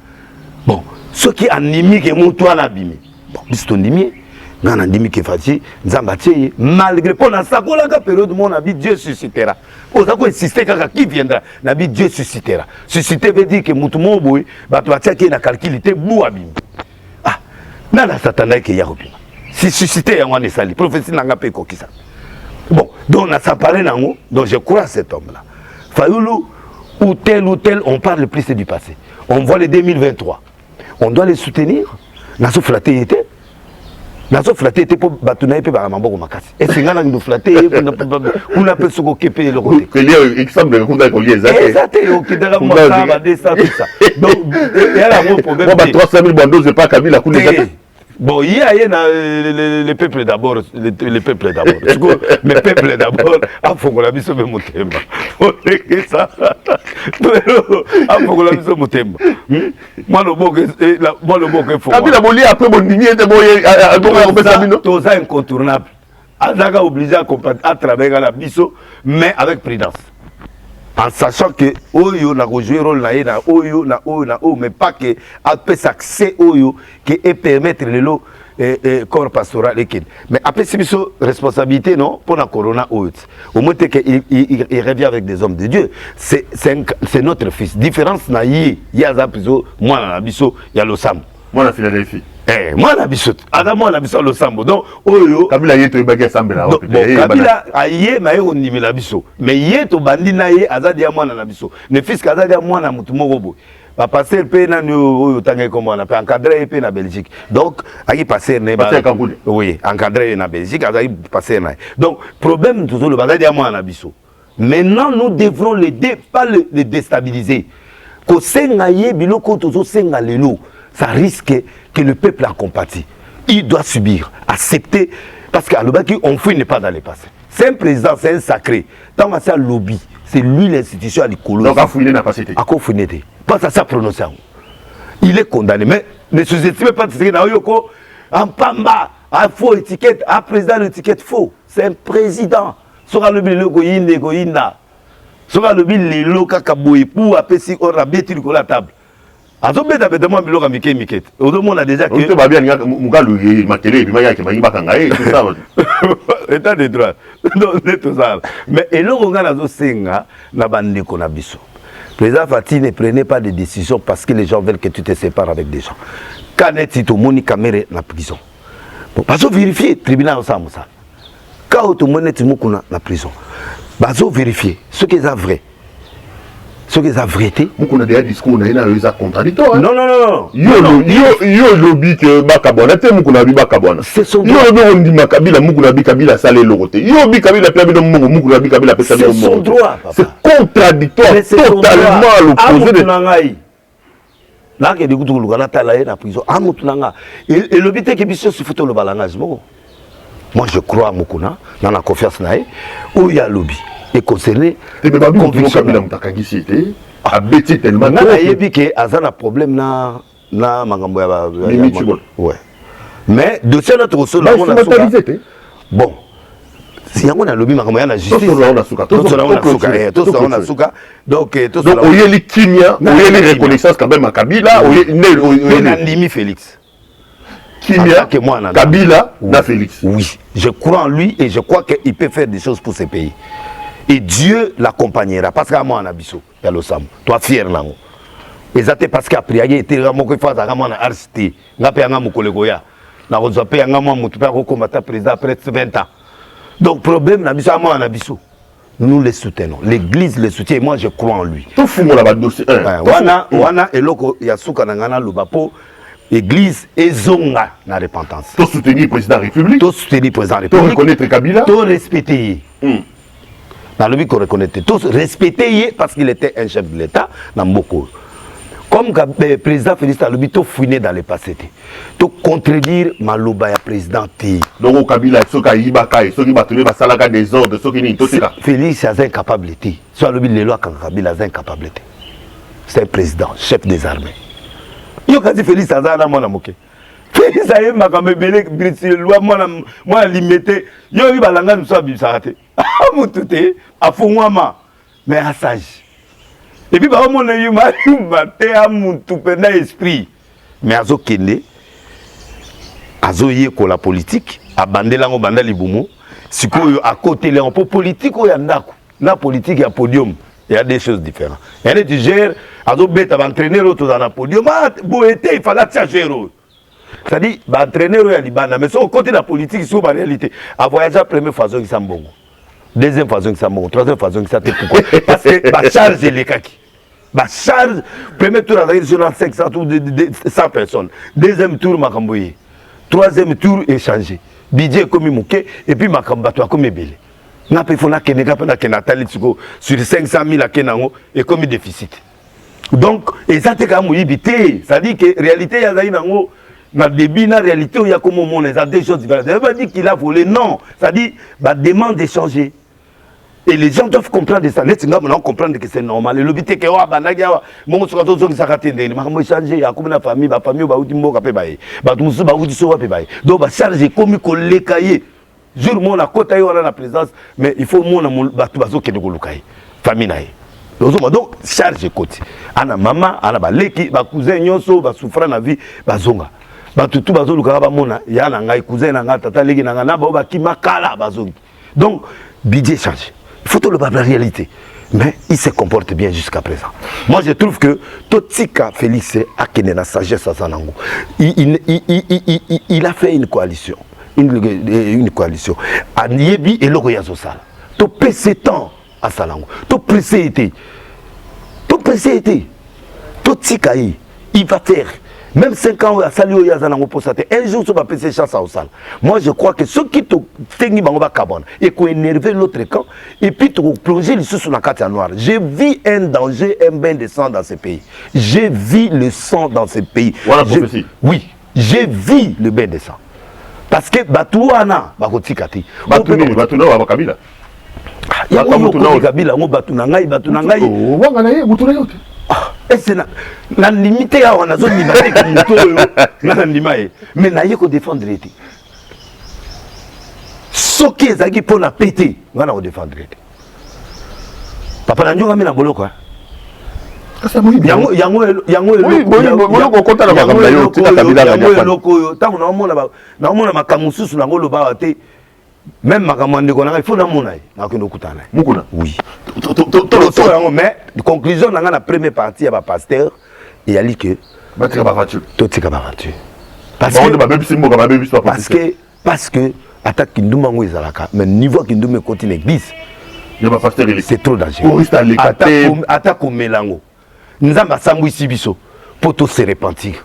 S2: bon ceux qui animi ke mutu ana abimi bon biso to ndimi ngana ndimi ke fati nzamba tie malgré pour na sakola ka période mon abi Dieu suscitera oza ko insister kaka qui viendra na bi Dieu suscitera susciter veut dire que mutu mo boy bato batia ke na calculité bu abimi ah na satana ke ya kopima si susciter ya ngone sali prophétie nanga pe kokisa bon donc na s'apparaît nango donc je crois à cet homme là Fayoulou ou tel on parle plus du passé on voit le 2023 on doit les soutenir na so flatter était nazo flatter te po batuna pe ba mamboko makasi et singana ndo flatter on a peu soko kepe le côté
S1: que lié exemple qu'on a collier
S2: exact au kidara mo ça va de ça tout ça donc il y a un problème
S1: bon bah 300 000 bandos c'est pas Kabila coup les
S2: bon il y a le peuple d'abord le peuple d'abord mais peuple d'abord a fongola biso be motemba que ça a fongola biso motemba moi le boko faut
S1: Kabila boli après bon nimi était bon
S2: tout ça incontournable azaka obligé à travailler la biso mais avec prudence en sachant que oyo na jouer rôle na oyo na mais pas que après accès oyo qui est permettre le lot corps pastoral équipe mais après c'est biso responsabilité non pour la corona oyo au moins que il revient avec des hommes de Dieu c'est notre fils différence na ya za biso moi na biso ya losam
S1: moi na Philadelphie
S2: moi na biso adamo na biso losambo donc oyo
S1: Kabila yeto ibaki assemble là
S2: Kabila aye ma yo ndimi la biso mais yeto bandi na ye azadi ya mwana na biso ne fils azadi ya mwana mutu moko boy ba passer pe na oyo tangé comme on a pas encadré pe na Belgique donc aki passer ne ba oui encadré na Belgique azadi passer na donc problème toujours le bazadi ya mwana na biso maintenant nous devrons pas les déstabiliser ko senga ye biloko tozo senga lelo ça risque que le peuple a compati. Il doit subir, accepter, parce qu'à l'Obaki, on fouille n'est pas dans les passés. C'est un président, c'est un sacré. Tant que c'est un lobby, c'est lui l'institution à l'écolo.
S1: Donc à fouiller n'a pas cité.
S2: À quoi fouiller? Pas à sa prononciation. Il est condamné, mais ne sous-estimez pas de ce qu'il y a en Pamba, un faux étiquette, un président d'étiquette faux. C'est un président. Sera le bilan goyinde goyinda. Sera le bilan kakaboui pour apaiser on a bêti sur la table. Azobeta betement biloka miket on a déjà que
S1: to ba bien mugalu makele bi maya ke mayiba kanga tout ça
S2: état de droit donc tout ça mais eloko ngana zo senga na bandeko na biso président Fati ne prenez pas de décisions parce que les gens veulent que tu te sépares avec des gens quand est to moni caméra na prison bon bazo vérifier tribunal ça musa quand to moni ti mukuna na prison bazo vérifier ce qui est vrai ce qui est la vérité.
S1: On a des discours, on a des contradictoires.
S2: Non.
S1: Yo lobby que Bakabona, t'es mon abi Bakabona.
S2: C'est son
S1: droit. Yo on dit Makabila, Moukoulabi Kabila, salé l'oroté. Yo bi Kabila, Piabi de Moukoulabi Kabila, Pessabi de
S2: c'est son droit.
S1: C'est contradictoire, totalement à l'opposé de
S2: Nangaï. Là, il y a des gens qui ont été en prison. Et le but est que Bissot se fout le balangage. Moi, je crois à Moukouna, dans la confiance, où il y a le lobby. Et concerné
S1: conviction a bêti tellement
S2: que azana problème na magambo ya ouais mais dossier notre ressort bon si yango na lobby magambo ya na justice on a suka donc
S1: oyeli kimia oyeli reconnaissance quand même à Kabila oyeli
S2: ndimi Félix
S1: kimia Kabila na Félix
S2: oui je crois en lui et je crois qu'il peut faire des choses pour ce pays. Et Dieu l'accompagnera. Parce qu'à moi, on a biso. Toi, fier, là. Et ça, parce qu'après, il y a été vraiment fait face à moi, on a arrêté. On a payé un collègue. On a payé un président après 20 ans. Donc, problème, on a biso. nous les soutenons. L'Église les soutient et moi je crois en lui.
S1: Tout fou là-bas dossier.
S2: Wana eloko yasuka nangana lubapo Église ezonga na repentance.
S1: Tout soutenir le président de la République.
S2: Tout soutenir le président de la
S1: Tout
S2: République.
S1: reconnaître Kabila.
S2: Tout respecter. Dans le but qu'on reconnaît. Tout respecter parce qu'il était un chef de l'État dans beaucoup. Comme le président Félix Alobi, tout fouiné dans le passé. Tout contredire Maloba ya président.
S1: Donc au Kabila, ceux qui Ibaka, ceux qui battent les salaga des ordres, ceux qui n'y tout ça.
S2: Félix a incapabilité. Soit Alobi les lois quand Kabila a incapabilité. C'est un président, chef des armées. Yo quand Félix a un mon amoké. Félix a eu ma camébélé, loi moi limité. Yo il va l'engager nous soit bisarate. Ah mon touté, à fond mais à sage. Et puis, bah, mon ami, à mon tout esprit. Mais à Zokende, à Zoye, la politique, à Bandelango, Bandalibumo, si à côté, les impôts politiques, il y a la politique, il y a podium. Il y a des choses différentes. Il y a des gères, à Zobet, à entraîner l'autre dans le podium. Il fallait changer. C'est-à-dire, entraîner l'autre, il y a mais au côté de la politique, c'est la réalité. À voyager, la première façon, il s'en bon. Deuxième façon, il s'en bon. Troisième façon, il s'en pourquoi? Parce que la charge est les kaki. La charge, premier tour, sur 500 tours de 100 personnes. Deuxième tour, Makamboye. Troisième tour, échangé. Budget comme Mouké, et puis Makambato comme Ebele. N'a pas fait que Nathalie sur 500 000 à Kenango et comme déficit. Donc, et ça, c'est comme éviter. Ça dit que réalité, il y a dans le début, dans la réalité, il y a comme au monde, il y a des choses différentes. Ça ne veut pas dire qu'il a volé, non. Ça dit, la demande d'échanger. Et les gens doivent comprendre ça. Les gens doivent comprendre que c'est normal. Le but est que mon soeur qui s'est raté, il changer. Il y a comme la famille, la famille va vous dire donc, charger comme les cahiers. Jour mon la côte à la présence, mais il faut mon bateau qui est de famille. Donc, charge côté. Ana maman, ana baleki, ba cousin nyonso, ba souffrant la vie, ba zonga. Ba tutu ba zolu karaba mona, ya na ngai cousin na ngata tata leki na ngana ba ki makala ba zongi. Donc, budget charge. Il faut tout le la réalité. Mais il se comporte bien jusqu'à présent. Moi, je trouve que Totika Félix a qu'une la sagesse à Sanango. Il a fait une coalition. Une coalition. À Niebi et Logoyazosal. Tu peux 7 ans à Salango. Tu pressé été. Tu pressé été. Totika, il va faire. Même 5 ans à Salio Yazanango pour ça. Un jour, tu vas passer chance au sale. Moi, je crois que ceux qui te tenus dans le cabane et qui ont énervé l'autre camp, et puis tu plonger les sous sur la carte noire. J'ai vu un danger, un bain de sang dans ce pays. J'ai vu le sang dans ce pays.
S1: Voilà, prophétie.
S2: Oui, j'ai vu le bain de sang. Parce que Batouana, Bakotikati.
S1: Batouana, Bakabila.
S2: Il y a un Kabila, Batunangai, Batunangai. C'est la limite, on a zone limite mais n'a pas défendre l'été. Ce qui est acquis pour la péter, on va défendre l'été. Papa n'a pas mis la bolo quoi. Même ma commande de il faut la monnaie. Oui. Mais la conclusion, dans la première partie, il y a un pasteur, il a dit que. Parce que, attaque Kindouma Zalaka, mais niveau Kindouma continue l'église, c'est trop dangereux. Attaque au Mélango. Nous avons Sambou Sibiso pour tout se repentir.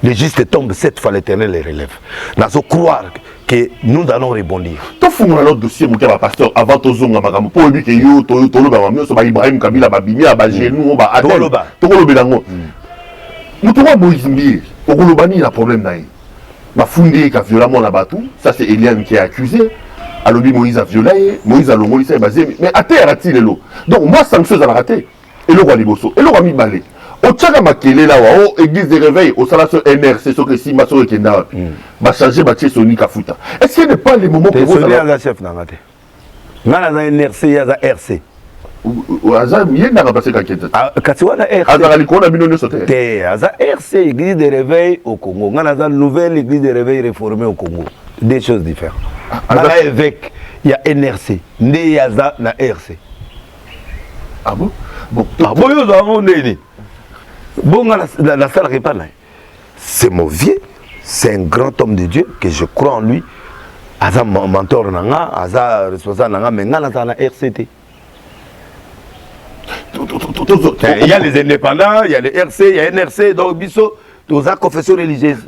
S2: Le juste tombe 7 fois, l'Éternel les relève. Nous allons croire que nous allons rebondir.
S1: Tu fous dans dossier, mon pasteur, avant de zonga, pour lui que yo, Ibrahim Kabila, Babimia, Bagenou, Adel, Tokolobelango. Nous trouvons Moïse Mbié, Okolobani, il a un problème. Ma fondé qui a violemment la batou, ça c'est Eliane qui est accusé. Alors Moïse a violé, Moïse a l'homo, il basé, mais à terre a-t-il l'eau. Donc moi, ça me chose à la rater. Et le roi Liboso, et le roi Mibalé. Au Tchaka Makele là, au église de réveil, au salaire NRC, ce que si Maso et Kenda, va changer, va Soni Kafuta. Est-ce qu'il n'y a pas les moments
S2: pour vous? C'est un chef dans la tête. Il y a un NRC, il y a un RC.
S1: Il y a un passé quand il y a
S2: un RC. Il y a un RC, église de réveil au Congo. Il y a une nouvelle église de réveil réformée au Congo. Des choses différentes. Il y a un évêque, il y a un NRC. Il y a un RC.
S1: Ah bon?
S2: Bon, bon, la salle répare là. C'est mon vieux, c'est un grand homme de Dieu que je crois en lui. Aza mentor nanga, aza responsable nanga, mais nanga na RCT. Il y a les indépendants, il y a les RC, il y a NRC, donc biso, tous les confessions religieuses.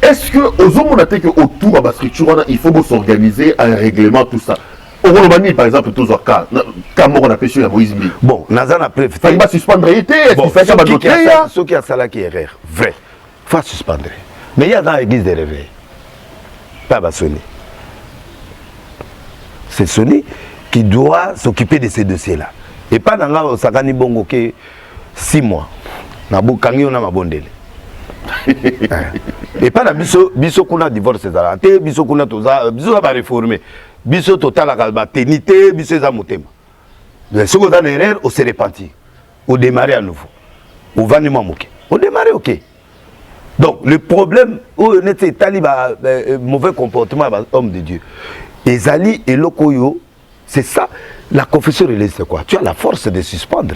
S1: Est-ce que aux hommes on a que autour de la structure il faut s'organiser un règlement tout ça? Au Roumanie par exemple tous les cas on a pêché à Moïse.
S2: Bon, Nazan a préféré.
S1: Il va suspendre l'été.
S2: Ceux qui a ça là qui est erreur, vrai, faut suspendre. Mais il y a dans l'église des réveils, pas Sony. C'est Sony qui doit s'occuper de ces dossiers-là. Et pas dans la Sakani Bongo que 6 mois. Nabu Kangi on a ma bondele. Et pas dans biso kuna divorce ezala. Te biso kuna toza biso va réformer. Biso total la maternité, biso za motema. Mais ce qu'on a erreur, on se repentir. On démarrer à nouveau. On va nous manquer. On démarrer OK. Donc le problème où on était taliba mauvais comportement homme de Dieu. Ezali et Lokoyo, c'est ça. La confession religieuse, c'est quoi? Tu as la force de suspendre.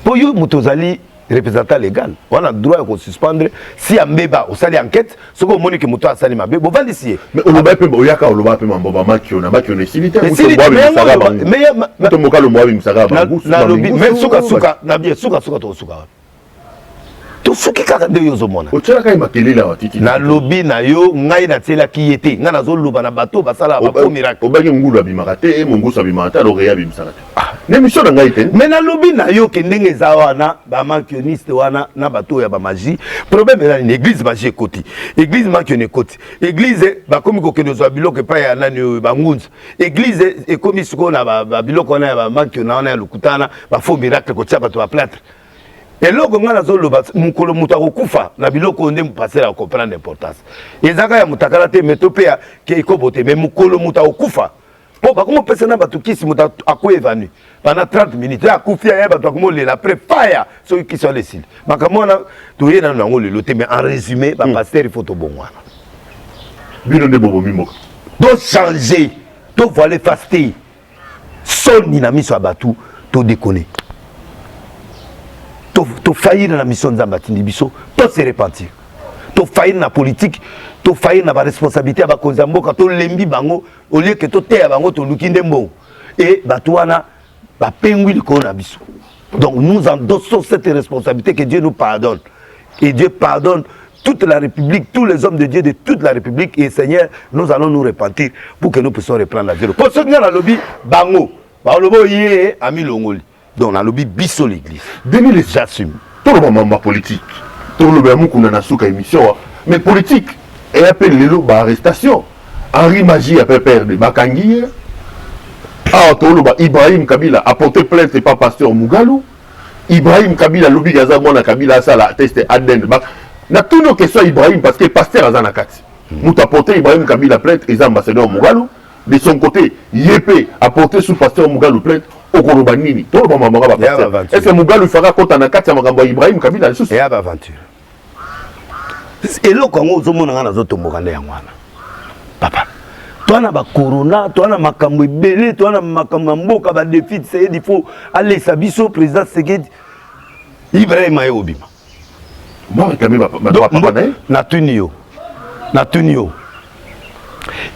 S2: Pour you, Moutozali, représentant légal, on a le droit de suspendre. Si un méba, on s'allie enquête, ce qu'on monique Mouto a sali mabé, on va l'essayer.
S1: Mais on va on y a on va appeler Mamboma qui on a qui on est silitaire.
S2: Mais même souka na bien souka to souka. To souki kaka de yo zomona.
S1: O tshela ka imakeli la watiti.
S2: Na lobby na yo ngai na tshela ki yete, nga na zo loba na bateau basala ba ko miracle.
S1: O ba ke ngulu abimaka te, mongo sa bimata lo reya bimisaka te. Ah, n'émission na ngai te.
S2: Mais na lobby na yo ke ndenge za wana ba mankioniste wana na bateau ya ba magie. Problème na l'église magie koti. Église mankionne koti. Église ba komi ko kendo zo biloko pa ya nani ba ngunza. Église e komi siko na ba biloko na ba mankionne na lukutana ba faux miracle ko tia bato ba plâtre. Et là, on a mukolo mutako kufa na biloko onde mpasser à comprendre l'importance. Ezaka ya mutakala te metopea ke ikobote mais mukolo mutako kufa. Bon, bah comment personne n'a tout qui si muta ako évanu pendant 30 minutes ya kufia ya bato ko le la prépare ceux qui sont les cils. Makamo na to yena na ngolo loté mais en résumé ba pasteur il faut to bon wana.
S1: Bino de bobo mimoko.
S2: Donc changer, to voler faster. Son dynamisme abatu to déconner. To faillir dans la mission de Zambatini Bisso, to se repentir. To faillir dans la politique, to faillir dans la responsabilité à Bakonzambo, quand to lembi bango, au lieu que to te bango, to lukindembo. Et Batouana, ba pengui le corona Bisso. Donc nous endossons cette responsabilité que Dieu nous pardonne. Et Dieu pardonne toute la République, tous les hommes de Dieu de toute la République. Et Seigneur, nous allons nous repentir pour que nous puissions reprendre la zéro. Pour ceux qui ont la lobby, bango, ba lobo yé, ami longoli. Donc, on a lobby biso l'église.
S1: 2000,
S2: j'assume.
S1: Tout le monde politique. Tout le monde qu'on a souka émission. Mais politique, et appelle les lots arrestation. Henri Magie a fait perdre Bakangi. Ah, tout le monde, Ibrahim Kabila a porté plainte et pas pasteur Mugalou. Ibrahim Kabila, lobby Gazamona Kabila, ça l'a testé Aden. Na tout nos questions Ibrahim parce que pasteur Azanakati. Mouta porté Ibrahim Kabila plainte et ambassadeur Mugalou. De son côté, Yépé a porté sous pasteur Mugalou plainte. Okolobanini, tout le monde va. Est-ce que Mugalou fera compte en akat Magambo Ibrahim Kabila le souci?
S2: Et aventure. Et le Congo, tout le monde a un autre Mogandé en Wana. Papa, toi, na ba corona, toi, na makambo belé, toi, na makambo mboka ba défi, c'est il faut aller sabiso président Seged Ibrahim Ayobima.
S1: Moi, quand même, papa,
S2: na tunio.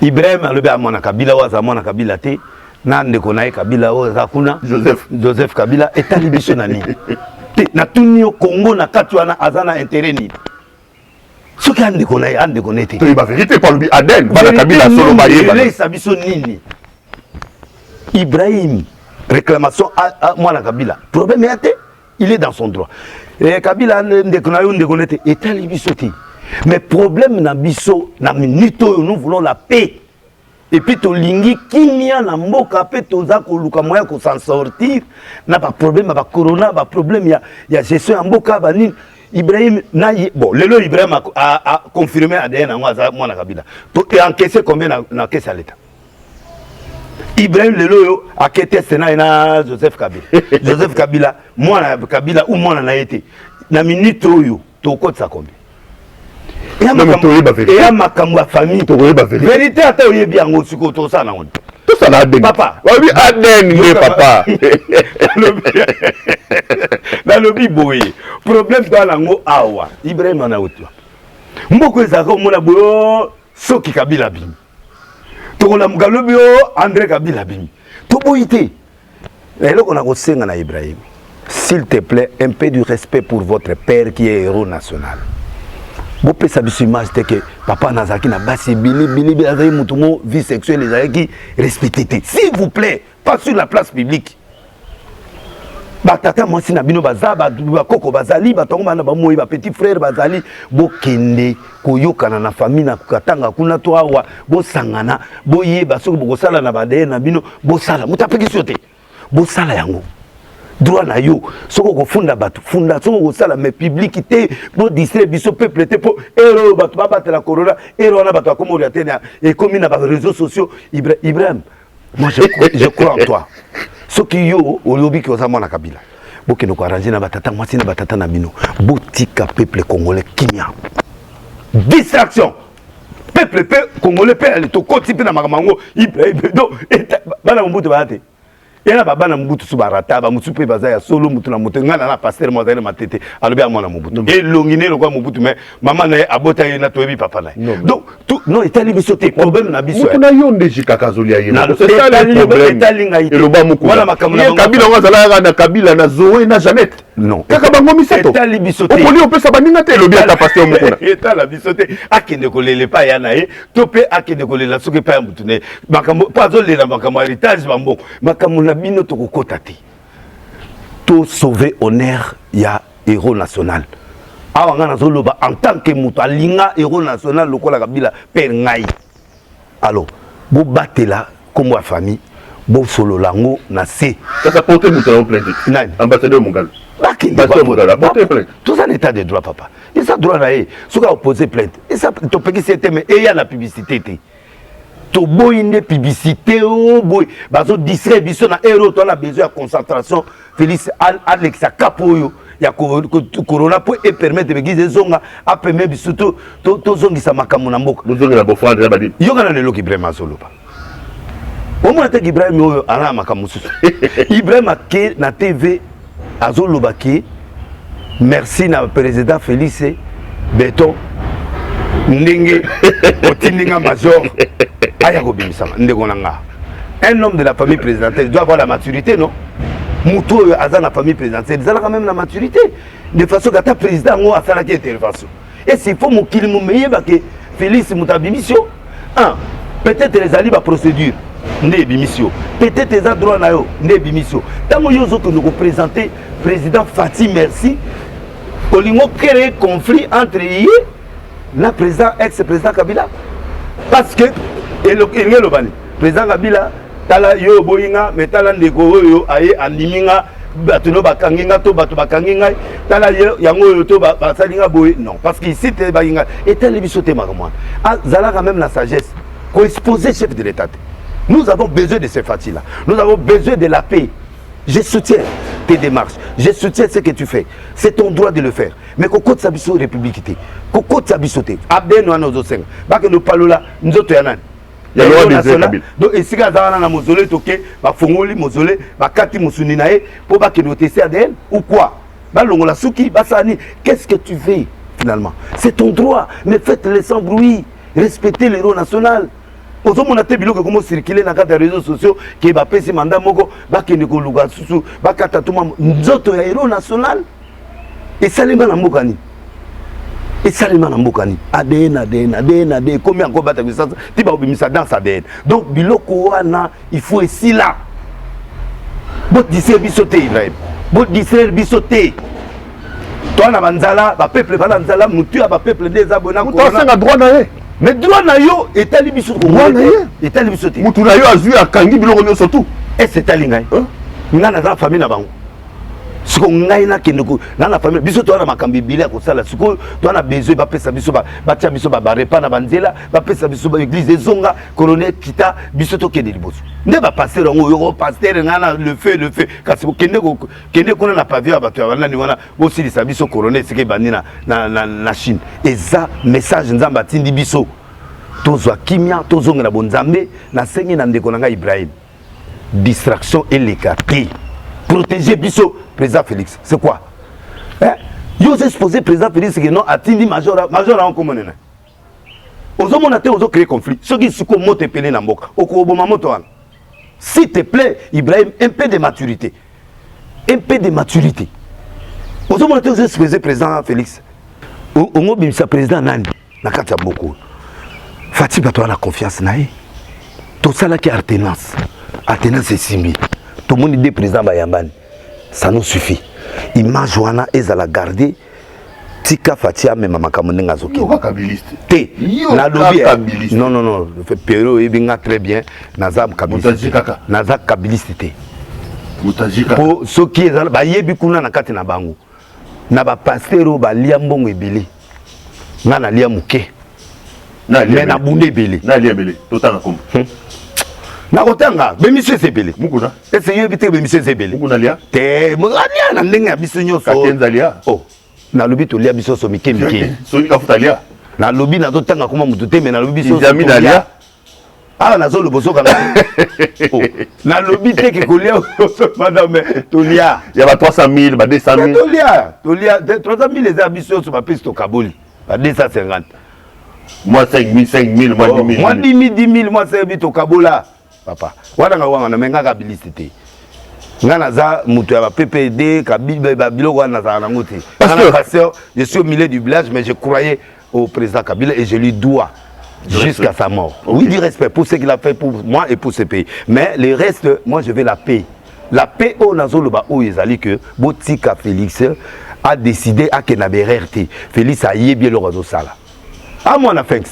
S2: Ibrahim alebe amona Kabila wa zamona Kabila te. Nande konaye Kabila o zakuna Joseph Kabila etali biso nani na tuni au Congo na katwana azana intérêt ni ce qui ande konaye
S1: to ba vérité par lui Aden bana Kabila solo ba yeba
S2: les sabiso nini Ibrahim réclamation à moi na Kabila problème était il est dans son droit et Kabila nde konaye etali biso ti mais problème na biso na minito nous voulons la paix. Et puis to lingi kimia na mboka pe toza ko luka moya ko s'en sortir na ba problème ba corona ba problème ya gestion en mboka ba ni Ibrahim na bon lelo Ibrahim a confirmé ADN en mwana Kabila to et encaissé combien na caisse à l'état Ibrahim lelo a quitté Sénat na Joseph Kabila mwana Kabila ou mwana na été na minute oyo to ko ça combien et à ma famille, vérité à toi, il y a bien aussi que tout ça.
S1: Tout ça, là,
S2: papa.
S1: Oui, Aden, papa.
S2: Dans le biboye, problème dans la ngo awa. Ibrahim en a autre. Mboko ezako mona boyo soki Kabila bimi. To la mugalo bio André Kabila bimi. To boyité. Et là, on a reçu un Ibrahim. S'il te plaît, un peu du respect pour votre père qui est héros national. Vous pouvez savoir image que papa Nazaki n'a pas si Billy vie sexuelle les qui respecté. S'il vous plaît, pas sur la place publique. Batata moi si na bino baza ba koko bazali batongo bana ba moi ba petit frère bazali bo kende koyokana na famille na katanga kuna to awa bo sangana bo yeba soko bo sala na bade na bino bo sala mutapeki sote bo sala yango. Droit na yo soko ko funda batu funda soko ko sala mais publicité pour distraire biso peuple te pour héros batu ba battre la corona héros na batu comme orienté et comme na réseaux sociaux Ibrahim moi je crois en toi ce qui yo au lobby que ça na Kabila boke no ko arranger na batata moi si na batata na bino botika peuple congolais kimia distraction peuple congolais peuple to koti pe na mamango Ibrahim do bana mbuto baate yana baba na mbutu su barata ba mutu pe baza ya solo mutu na mutu ngana na pasteur mo za na matete alobi a mwana mbutu et longine le kwa mbutu mais maman na abota ye na toyebi papa na donc tout non etali biso te problème na biso
S1: mutu na yo ndeji kakazolia ye c'est ça le problème et le ba muku wala makamuna kabila ngazala na kabila na Zoé na Jeannette non kaka bango misato etali biso te opoli opesa baninga te lobi ata pasteur moko na etala biso te akende kolele pa ya na ye to pe akende kolela soki pa ya mutu ne makambo pa zo lela makambo héritage bambo makamuna bino to kokota te to sauver honneur ya héros national awanga na zoloba en tant que mutu alinga héros national lokola kabila per ngai alors bo batela comme wa famille bo solo lango na se
S2: ça porter mutu en plainte ambassadeur Mongala
S1: tout ça l'état de droit papa et ça droit là ce qu'a opposé plainte et ça to peki c'était mais il y a la publicité to boyinde publicité oh boy bazo distraire biso na héros to na besoin de concentration Félix Alex Kapoyo ya corona pour et permettre de guider zonga a permettre biso to zongisa makambo na mboka
S2: zonga na bofra de badi
S1: yo kana lelo Ibrahim Azoloba au moins te Ibrahim yo ana makambo susu Ibrahim ke na TV Azoloba ki merci na président Félix Beton ndenge otindinga major aya kobimisa ndeko nanga un homme de la famille présidentielle doit avoir la maturité non muto aza na famille présidentielle ils ont quand même la maturité de façon que ta président ngo asala ki intervention et s'il faut mokili mo meyeba que Félix mutabimisio peut-être les ali ba procédure ndé bimisio peut-être les droit na yo ndé bimisio tango yozo que nous représenter président Fatih merci olingo créer conflit entre yé na président ex-président Kabila parce que le président Kabila tala yo boyinga mais tala ndeko yo aye andiminga batuno bakanginga to batu bakanginga tala yango yo to basalinga boy non parce que ici te bayinga et tel bisoté makamwa zala quand même la sagesse ko exposer chef de l'état nous avons besoin de ces Fatih là nous avons besoin de la paix. Je soutiens tes démarches, je soutiens ce que tu fais. C'est ton droit de le faire. Mais Koko Tsabiso républicité, Koko Tsabisoté, Abden ou Anozosen, Bak nous parlons là, nous autres Yanan. Il y a national. Donc ici, Gazana na mausolée, toqué, Bafongoli mausolée, Bakati Moussouninae, pour que nous testions ADN ou quoi? Balongola Souki, Bassani, qu'est-ce que tu fais finalement? C'est ton droit, mais faites-le sans bruit. Respectez l'héros national. Ozo mona te biloko comme circuler na kata réseaux sociaux qui ba pesi mandat moko ba kende ko luga susu ba kata tuma nzoto ya héros national et salima na mbokani et salima na mbokani ADN combien encore bata ça ti ba obimisa dans ADN donc biloko wana il faut ici là bot diser bisoté Ibrahim bot diser bisoté toi na banzala ba peuple ba banzala mutu ya ba peuple des abonnés
S2: ko ça droit na ye
S1: mais droit na yo etali biso ko etali biso te
S2: mutu na yo azui akangi biloko nyonso surtout
S1: et c'est tali ngai ngana za famille na bango siko ngai na kende ko na famille biso to na makambi bila ko sala siko to na besoin ba pesa biso ba tia biso ba repa na banzela ba pesa biso ba église zonga colonel kita biso to kende liboso nde ba pasteur ngo yo pasteur ngana le fait kasi kende ko na pavio ba to wana ni wana bo silisa biso colonel sike bandina na Chine et ça message nzamba tindi biso tozwa kimia tozonga na bonzambe na sengi na ndeko nanga Ibrahim distraction et l'écarté protéger biso président Félix c'est quoi yo c'est exposé président Félix que non atindi major en commun ozo mona te ozo créer conflit ce qui suko moto pelé na mboka okoboma moto wana
S2: S'il te plaît, Ibrahim, un peu de maturité. Un peu de maturité. Vous avez dit président Félix. Vous avez dit président Nani. Nakata beaucoup. Fatiba, tu as la confiance. Tout ça là qui est alternance. Alternance c'est 6 000. Tout le monde dit président Bayambani. Ça nous suffit. Image wana ezala garder. Tika Fatia même makamonenga zoki.
S1: Yo kabiliste.
S2: Té. Na lobby. Non non non, le Péro ebinga très bien. Nazam kabiliste. Nazam kabiliste té.
S1: Mutajika.
S2: Pour ceux qui ezala ba yebi kuna na kati na bango. Na ba pasteur ba liambongo ebele. Na na lia muke. Na lia na bunde ebele.
S1: Na lia ebele. Totanga kombo.
S2: Na kotanga be monsieur sebele.
S1: Mukuna.
S2: Ese yebi te be monsieur sebele.
S1: Mukuna lia.
S2: Té mo ania na ndenge ya biso nyoso.
S1: Kakenza lia.
S2: Oh. Na lobi to lia biso so mike mike.
S1: So ni kafuta lia.
S2: Na lobi na totanga kuma mutu te me na lobi biso.
S1: Izami na lia.
S2: Ah na zo le boso kana. Oh. Na lobi te ke kolia madame Tolia.
S1: Il y a 300 000, 200 000.
S2: Tolia 300 000 les abisso sur ma piste au Kaboli. 250.
S1: Moi 5 000, moi 10 000.
S2: Moi 10 000, moi 5 000 au Kabola. Papa. Wana nga na menga kabiliste. Ngana za mutu ya PPD Kabila Babilo wana za na ngoti. Pasteur, je suis au milieu du village mais je croyais au président Kabila et je lui dois jusqu'à sa mort. Okay. Oui, du respect pour ce qu'il a fait pour moi et pour ce pays. Mais le reste, moi je veux la paix. La paix au Nazoloba où ils allaient que Botika Félix a décidé à Kenabererte. Félix a yé bien le réseau sala. À moi on a fait.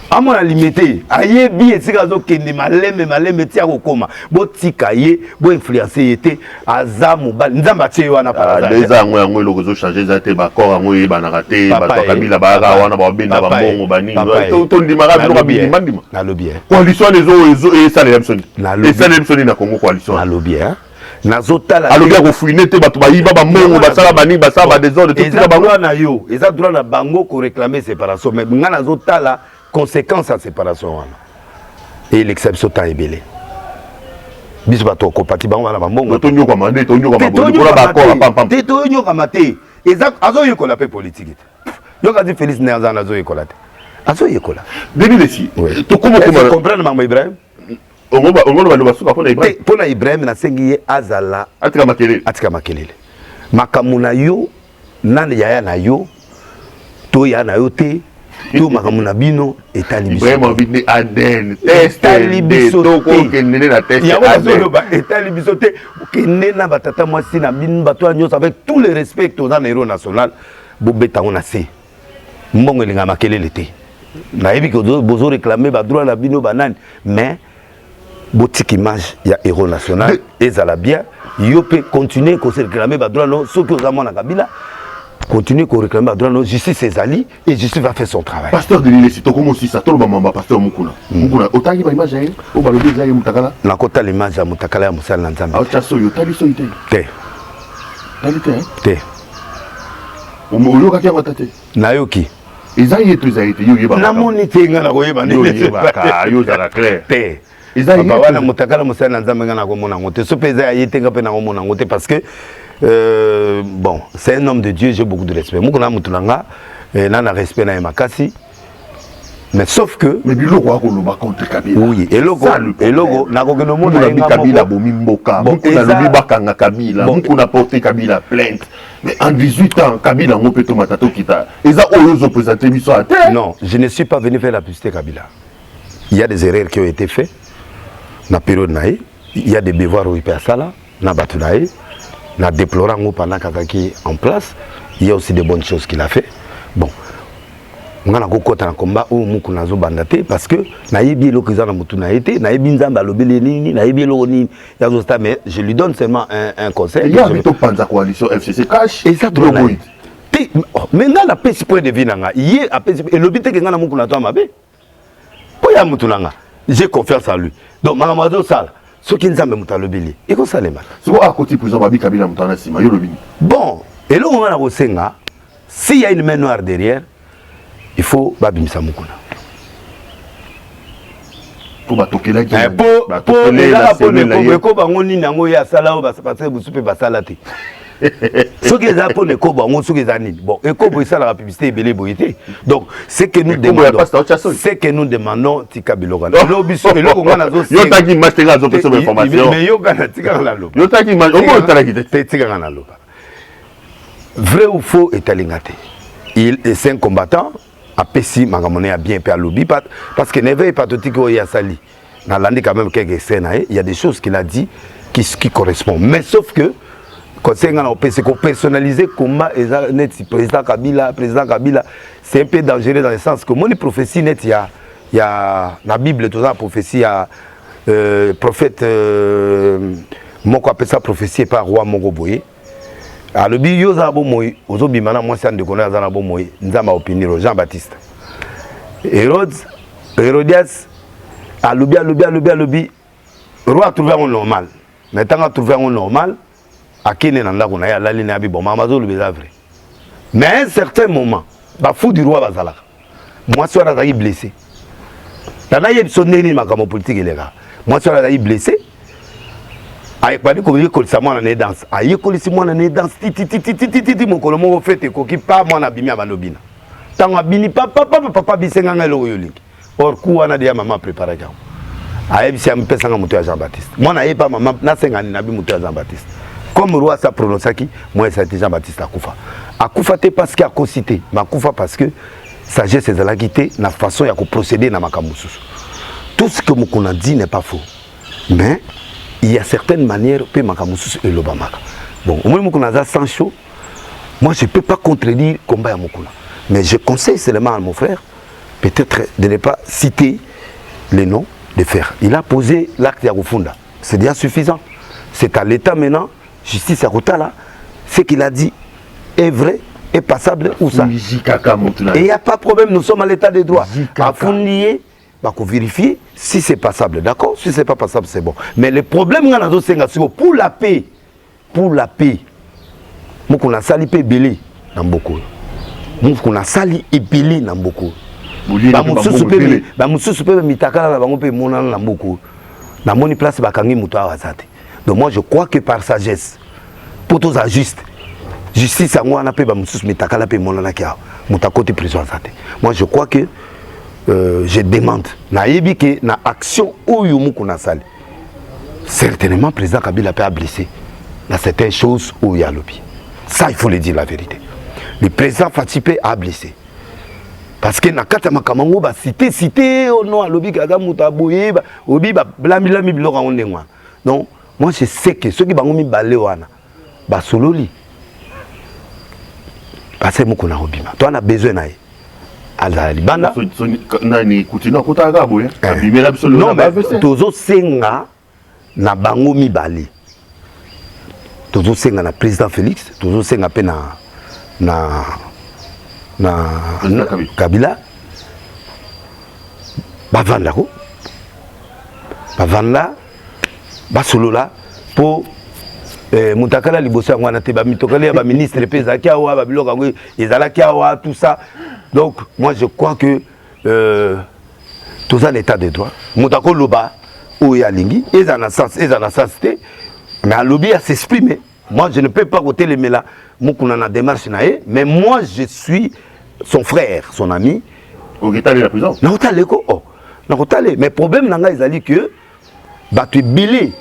S2: À moi on a limité. A yé bien si gazo kende maleme tia kokoma. Botika yé bo influencer était azamu ba nzamba tie wana para.
S1: Les ans ngo le réseau changer za te ba corps ngo yeba na raté ba to Kabila ba ga wana ba benda ba mbongo ba nini. To ndimara bi ko bi mandima.
S2: Na lobby.
S1: Coalition les eaux et ça les Msoni. Et ça les Msoni na Congo coalition.
S2: Na lobby hein. Nazotala
S1: alobi ko fuiner te batu ba yiba ba mbongo ba sala ba ni ba sala ba désordre tout ça bango
S2: na yo. Eza droit na bango ko réclamer séparation mais nga nazotala conséquence à séparation wana. Et l'exception ta ebele. Biso bato ko pati bango na mbongo.
S1: To nyoka mande to nyoka mabongo ko ba ko pam pam.
S2: Te to nyoka mate. Eza azo yekola pe politique. Yo ka di Félix Néanza azo yekola te. Azo yekola.
S1: Deni lesi. To comment
S2: comprendre Mama Ibrahim?
S1: On va le basuka pona Ibrahim.
S2: Pona Ibrahim na sengi azala
S1: atika makelele.
S2: Atika makelele. Makamuna yo nani yaya na yo to ya na yo te to makamuna bino etali biso.
S1: Ibrahim envie de Aden. Etali biso to ko kenene na test.
S2: Ya wa zo ba etali biso te kenena batata mwasi na bino bato nyos avec tout le respect to na héros national bobeta on a se. Mbongo linga makelele te. Na yebi ko bozo réclamer ba droit na bino banane mais boutique image il y a héros national et ça la bien yo peut continuer qu'on se réclamer ba droit non ceux qui ont na Kabila continuer qu'on réclamer ba droit non justice ses alliés et justice va faire son travail.
S1: Pasteur de l'île c'est comment aussi ça tout le mamba pasteur Mukuna autant que ba image hein au balobi za ya mutakala
S2: na kota l'image ya mutakala ya musala na nzambe
S1: a chaso yo tali so ite
S2: te te
S1: o mo ka kia matate
S2: na yoki
S1: izaye tu izaye yo yeba
S2: na moni te ngana ko yeba
S1: ni yeba yo za la clair
S2: te papa wana mutakala musala nzambe ngana ko mona ngote so peza yetenga pe na ko mona ngote parce que bon c'est un homme de Dieu, j'ai beaucoup de respect mukuna mutulanga na respect na makasi mais sauf que
S1: mais biloko akoloba contre Kabila
S2: oui et logo na ko geno mona
S1: Kabila bomi mboka mukuna lobi bakanga Kabila mukuna porter Kabila plainte mais en 18 ans Kabila ngo peto matato kita eza oyo zo présenter biso à terre.
S2: Non, je ne suis pas venu faire la publicité Kabila. Il y a des erreurs qui ont été faites. Na période naïe, il y a des devoirs où il peut ça là, na batunaï, na déplorant pendant Kazaki en place, il y a aussi des bonnes choses qu'il a fait. Bon, on a kokota na combat où mukuna zo bandate parce que naïbi l'okizan na mutu naïté, naïbi nzamba lobeli nini, naïbi loni ya zo sta mais je lui donne seulement un conseil.
S1: Il y a plutôt panza coalition FCC cash
S2: et ça doit mais nga la pesi point de vue nanga, yé a pesi et lobité que nga na mukuna to mabe. Poya mutu nanga. J'ai confiance en lui. Donc, Mamadou Sal, ce qui nous a mis à l'obéli, il faut saler mal.
S1: C'est quoi à côté pour Babi Kabila Moutana Sima,
S2: bon, et là, on a au Senga, s'il y a une main noire derrière, il faut Babi Moukouna.
S1: Pour batoker la
S2: pour Ce qui est là pour les cobos, on sait qu'ils bon, et cobos ça la publicité est belle boité. Donc c'est que nous demandons, c'est que nous demandons tika biloga. L'obispo et le Congo nazo.
S1: Yo taki mastera zo personne information.
S2: Mais yo kana tika la loba.
S1: Yo taki au moins taki
S2: tika kana loba. Vrai ou faux est alingate. Il est un combattant. Apesi magamone a bien per lobby parce que Neve est pathétique au Yassali. Dans l'année quand même quelques scènes, il y a des choses qu'il a dit qui correspondent. Mais sauf que quand c'est qu'on personnalisé combat président Kabila, c'est un peu dangereux dans le sens que mon prophétie net il y a la Bible toute la prophétie il y a prophète moko appelle ça prophétie par roi Mogoboye. Alors bi yo za bo moy ozobi mana moi c'est de connaître za bo moy nzamba opiniro Jean-Baptiste Hérodias alobi roi trouvé un normal mais tant a trouvé un normal akine na ndako na ya lali na bi bon mamazo le vrai mais à un certain moment ba fou du roi bazala moi soit là blessé na yeb sonné makamo politique les gars moi soit là blessé aïe pas dit qu'on colisse moi na danse aïe colisse moi na danse titi mon kolomo fait ko ki pas moi na bimi abalobina tango abini papa bisenga ngalo yolingi or kuwa na dia maman préparer ka aïe si am pesa nga muto ya Jean-Baptiste moi na pas maman na senga ni na bi muto ya Jean-Baptiste comme roi ça prononcaki moi ça était Jean-Baptiste akufa te parce qu'il a concité makufa parce que sagesse de la quitté na façon ya ko procéder na makamususu tout ce que mukuna dit n'est pas faux mais il y a certaines manières pe makamususu et l'obamaka bon au moins mukuna za sans chaud moi je peux pas contredire combat ya mukuna mais je conseille seulement à mon frère peut-être de ne pas citer les noms de faire il a posé l'acte ya Rufunda c'est déjà suffisant c'est à l'état maintenant justice à Rotala ce qu'il a dit est vrai est passable ou ça et il n'y a pas de problème nous sommes à l'état de droit à fournier pour vérifier si c'est passable, d'accord? Si c'est pas passable, c'est bon. Mais le problème, pour la paix, nous on a sali paix belé dans beaucoup. Nous on a sali et belé dans beaucoup. Donc moi je crois que par sagesse, pour tous ajustes, justice à moi on a payé moi je crois que je demande nayebi que na action oyo mukuna sali certainement président Kabila a blessé dans certaines choses où il y a lobby ça il faut le dire la vérité le président Fatipé a blessé parce que na kata makamango ba cité au nom lobby kaza mutaboye obi ba blami biloko ondengwa donc moi je sais que ceux qui bango mi balé wana ba sololi parce que mukuna obima toi on a besoin nae Alibanda
S1: nani kutina kutaka boye abimela absolu
S2: non mais tozo senga na bango mibali tozo senga na président Félix tozo senga pe na Kabila bavanda basolola po mutakala liboso ngwana te ba mitokali ya ba ministre pe zaki awa ba biloko ngo ezalaki awa tout ça. Donc, moi je crois que tout ça l'état de droit. Moutako Loba, ou Yalingi, ils en ont sens, mais à lobby à s'exprimer. Moi je ne peux pas voter les mélas, Moukuna démarche naé, mais moi je suis son frère, son ami.
S1: Au état de la prison.
S2: Non, mais le problème nanga ils allaient que bah tu es bilé.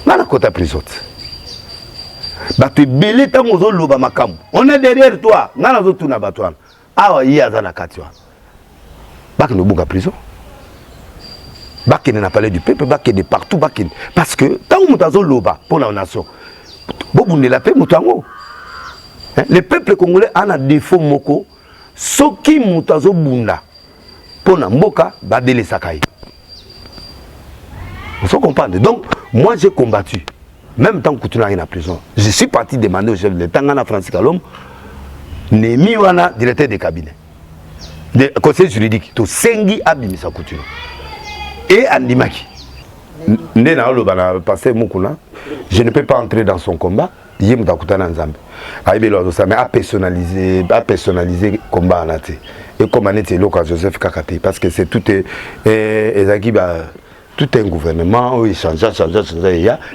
S2: Dans la côte à prison. Bah tu es belé tant aux loba makam. On est derrière toi. Nana zotu na batouan. Ah ouais, il y a dans la katua. Bah que nous bouga prison. Bah qui n'a parlé du peuple, bah qui est de partout, bah qui. Parce que tant que nous loba pour la nation. Beaucoup ne la paix moutango. Le peuple congolais a un défaut moko. Soki mutazo bunda. Pour na mboka bah délé sakai. Vous comprenez? Donc moi j'ai combattu. Même tant que tu n'as rien à prison, je suis parti demander au chef de l'État, Francis Kalom, Nemi wana directeur de cabinet, de conseil juridique, to sengi abimisa couture. Et Andimaki, je ne peux pas entrer dans son combat, mais à personnaliser le combat. Et comme on était Joseph Kakate, parce que c'est tout tout un gouvernement, il change,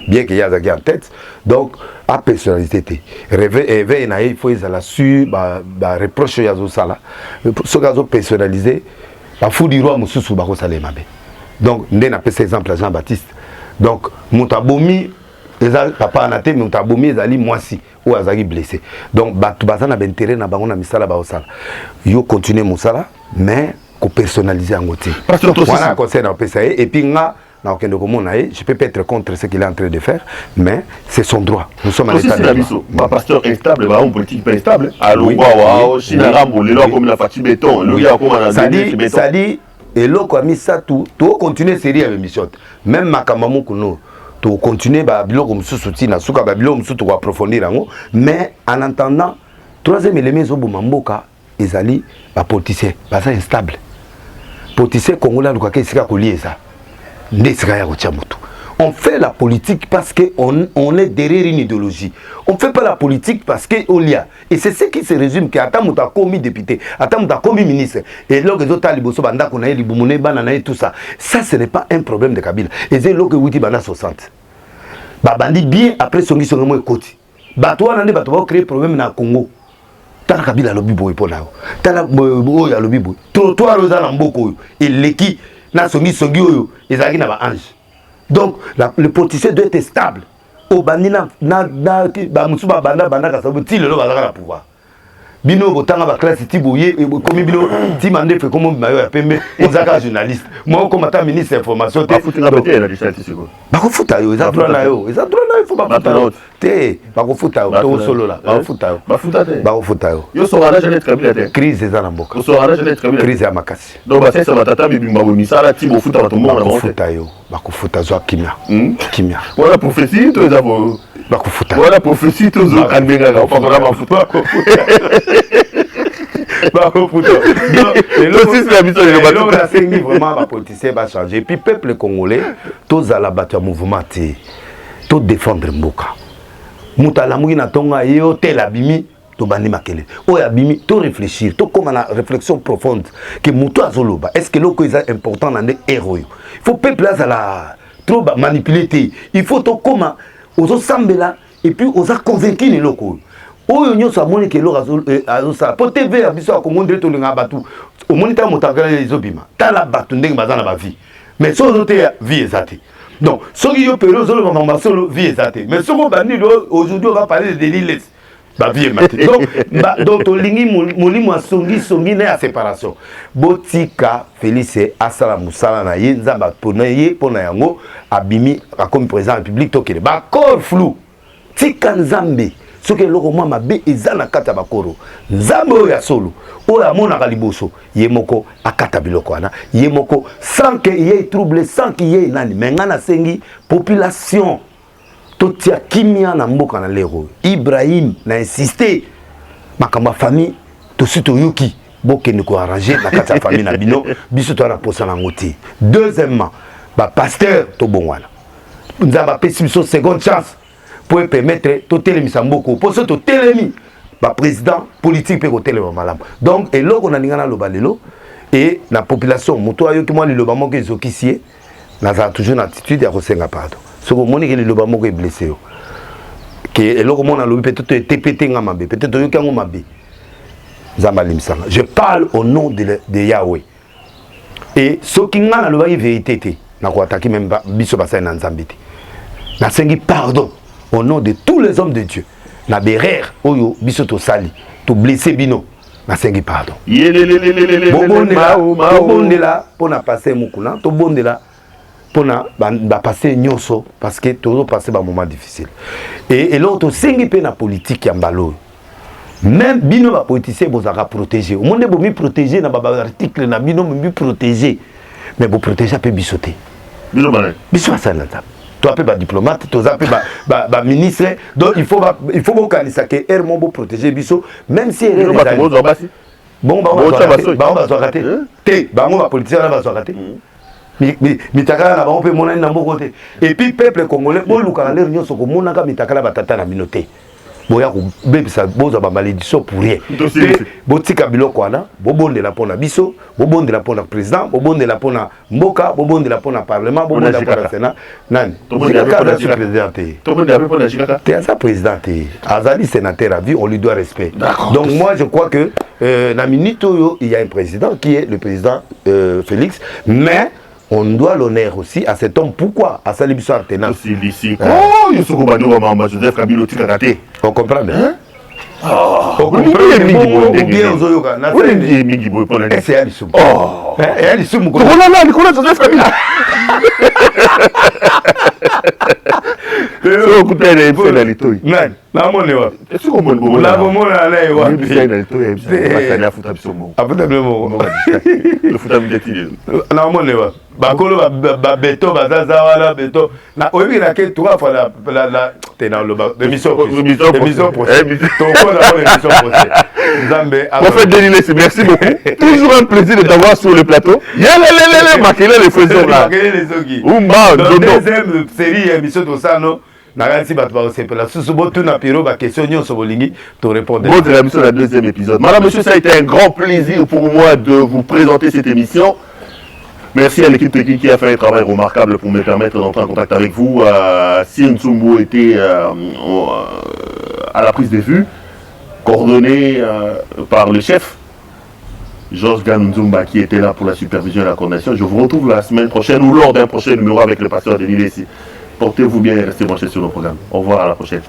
S2: bien qu'il y ait en tête. Donc, à personnalité, il faut qu'ils aient su, reproche à ça. Ce qu'ils ont personnalisé, il faut dire que c'est un donc, on a fait cet exemple à Jean-Baptiste. Donc, Moutaboumi, papa a été Moutaboumi, il moi aussi, ou il est blessé. Donc, tu as intérêt à faire misala baosala. Yo continuer musala, mais qu'on personnaliser en côté. Voilà conseil dans PSAE et puis je peux pas être contre ce qu'il est en train de faire, mais c'est son droit. Nous sommes à l'état de droit.
S1: Un pasteur instable, un politique pas instable. Alors, Chinarambo, le comme la fatigué béton, le gars comme on a dit,
S2: ça dit, et là, comme ça, tout continuer série avec mission. Même ma camamou kuno, tout continuer bah bilo comme soutien, na souka bah bilo comme tout approfondir en mais en attendant, troisième élément zobo mamboka, ezali ba politicien, bah ça instable. Politicien congolais le quoi qu'est-ce qu'il a collé ça. On fait la politique parce qu'on est derrière une idéologie. On ne fait pas la politique parce qu'on y a. Et c'est ce qui se résume que Atam a commis député, Atam a commis ministre. Et là, les autres liboso banda qu'on a libumone banana et tout ça. Ça, ce n'est pas un problème de Kabila. Et c'est là que Witi banda 60. Bah bandi bien après son mission moi côté. Bah toi on a va créer problème na Congo. Tala Kabila lobby boy pour là. Tala boy ya lobby boy. Toi roza na mboko et leki na songi oyo ezaki na ba ange. Donc le politicien doit être stable. Au bandina na ba musuba banda ka sabu ti lelo bazaka na pouvoir. Bino botanga ba classe ti boye comme bino ti mande fait comme mayo ya pembe ozaka journaliste. Moi comme ata ministre information
S1: te futa na bete na statistique.
S2: Ba ko futa yo, eza droit na yo. Eza droit na yo faut ba futa. Te ba ko futa yo, to solo la. Ba futa yo.
S1: Ba futa te.
S2: Ba ko futa yo.
S1: Yo so rana jeunesse Kabila te.
S2: Crise eza na mboka.
S1: Yo so rana jeunesse Kabila.
S2: Crise ya makasi.
S1: Donc ba sesa batata bibimba bo misala ti bo futa bato mo na
S2: ba futa yo. Ba ko futa zo kimia. Kimia.
S1: Voilà prophétie to eza bo
S2: ba ko futa.
S1: Voilà prophétie to zo kanbenga ka fa ba futa.
S2: Vraiment, les politiciens vont changer. Et puis, le peuple congolais, tous à la bataille mouvement, tous défendre Mboka. Moutalamoui na tonga yo tel abimi, to bandi makele. O abimi, to réfléchir, to comme la réflexion profonde que Moutou Azoloba. Est-ce que l'eau est important dans les héros? Il faut peuple à la trop manipuler. Il faut to comment aux sambela et puis aux convaincre les locaux. Oyo nyoso amoni ke lo azosala po TV ya biso akongo ndre tolinga batu omoni ta motakala ezobima tala batu ndenge bazana ba vie mais so zote vie ezate donc soki yo période zolo mama solo vie ezate mais soko bandi aujourd'hui on va parler de délits ba vie mate donc tolingi molimo songi na séparation botika Félix asala musala na ye nzamba pona ye pona yango abimi comme président de la République tokele ba corps flou tika nzambe ce que l'on m'a bé ezana kata bakoro nzambe ya solo o ya mona kaliboso yemoko akata biloko wana yemoko sans que y ait trouble sans qu'il y ait nani mengana sengi population totia kimia na mboka na lero Ibrahim na insister makamba famille to sito yuki boke ni ko arranger na kata famille na bino biso to na posa na ngoti. Deuxièmement ba pasteur to bongwana nzamba pesi biso seconde chance pour permettre tout télémisa mboko pour ce tout télémi ba président politique peut côté le malam donc et là on a ningana lo balelo et la population moto ayo ki moi le lobamo ke zokisie na za toujours une attitude ya kosenga pardon ce que moni ke le lobamo ke blessé que et là on a lo peut-être TPT ngamabe peut-être yo kango mabe zamba limsanga je parle au nom de Yahweh et ce qui ngana lo ba vérité te na ko attaquer même biso basa na nzambiti na sengi pardon au nom de tous les hommes de Dieu, na berer oyo bisoto sali, to blessé bino, na sengi pardon. Bondela pour na passer mukuna, to bondela pour na passer nyoso parce que toujours passer un moment difficile. Et l'autre sengi pe na politique ya mbalo. Même bino ba politicien bozaka protéger. Au monde bo mi protéger na ba article na bino mi protéger. Mais bo protéger pe bisoté.
S1: Bino balé.
S2: Biso ça na table. Toi peu diplomate, toi peu ministre, donc il faut organiser que air mon beau protéger biso même si bon va rater te ba mon politicien va rater mitakala na ba on peut monana na moko te et puis peuple congolais bon luka leur nyoso ko monaka mitakala batata na minoté boya kobebisa boza bamalédiction pour rien botika biloko wana bobondela mpona biso bobondela mpona président bobondela mpona mboka bobondela mpona parlement bobondela mpona sénat nani président te aza président te azali sénateur à vie on lui doit respect donc moi je crois que na minute oyo il y a un président qui est le président Félix mais on doit l'honneur aussi à cet homme. Pourquoi à Salibiso Artena? On comprend bien. On comprend bakolo ba beto bazaza wala beto na oyebi na ke trois fois la tena lo émission prochaine to ko na émission prochaine Nzambe
S1: Prophète Denis, merci beaucoup. Toujours un plaisir de t'avoir sur le plateau. Yalelelele makele les faisons là. Umba
S2: deuxième série émission to ça non si bato ba sepela susu botu na piro ba question nyonso bolingi to répondre.
S1: Votre émission la deuxième épisode. Madame, monsieur, ça a été un grand plaisir pour moi de vous présenter cette émission. Merci à l'équipe technique qui a fait un travail remarquable pour me permettre d'entrer en contact avec vous. Sien Tsumbo était à la prise de vue, coordonné par le chef, Georges Ganunzumba, qui était là pour la supervision et la coordination. Je vous retrouve la semaine prochaine ou lors d'un prochain numéro avec le pasteur Denis Lessi. Portez-vous bien et restez branchés sur nos programmes. Au revoir, à la prochaine.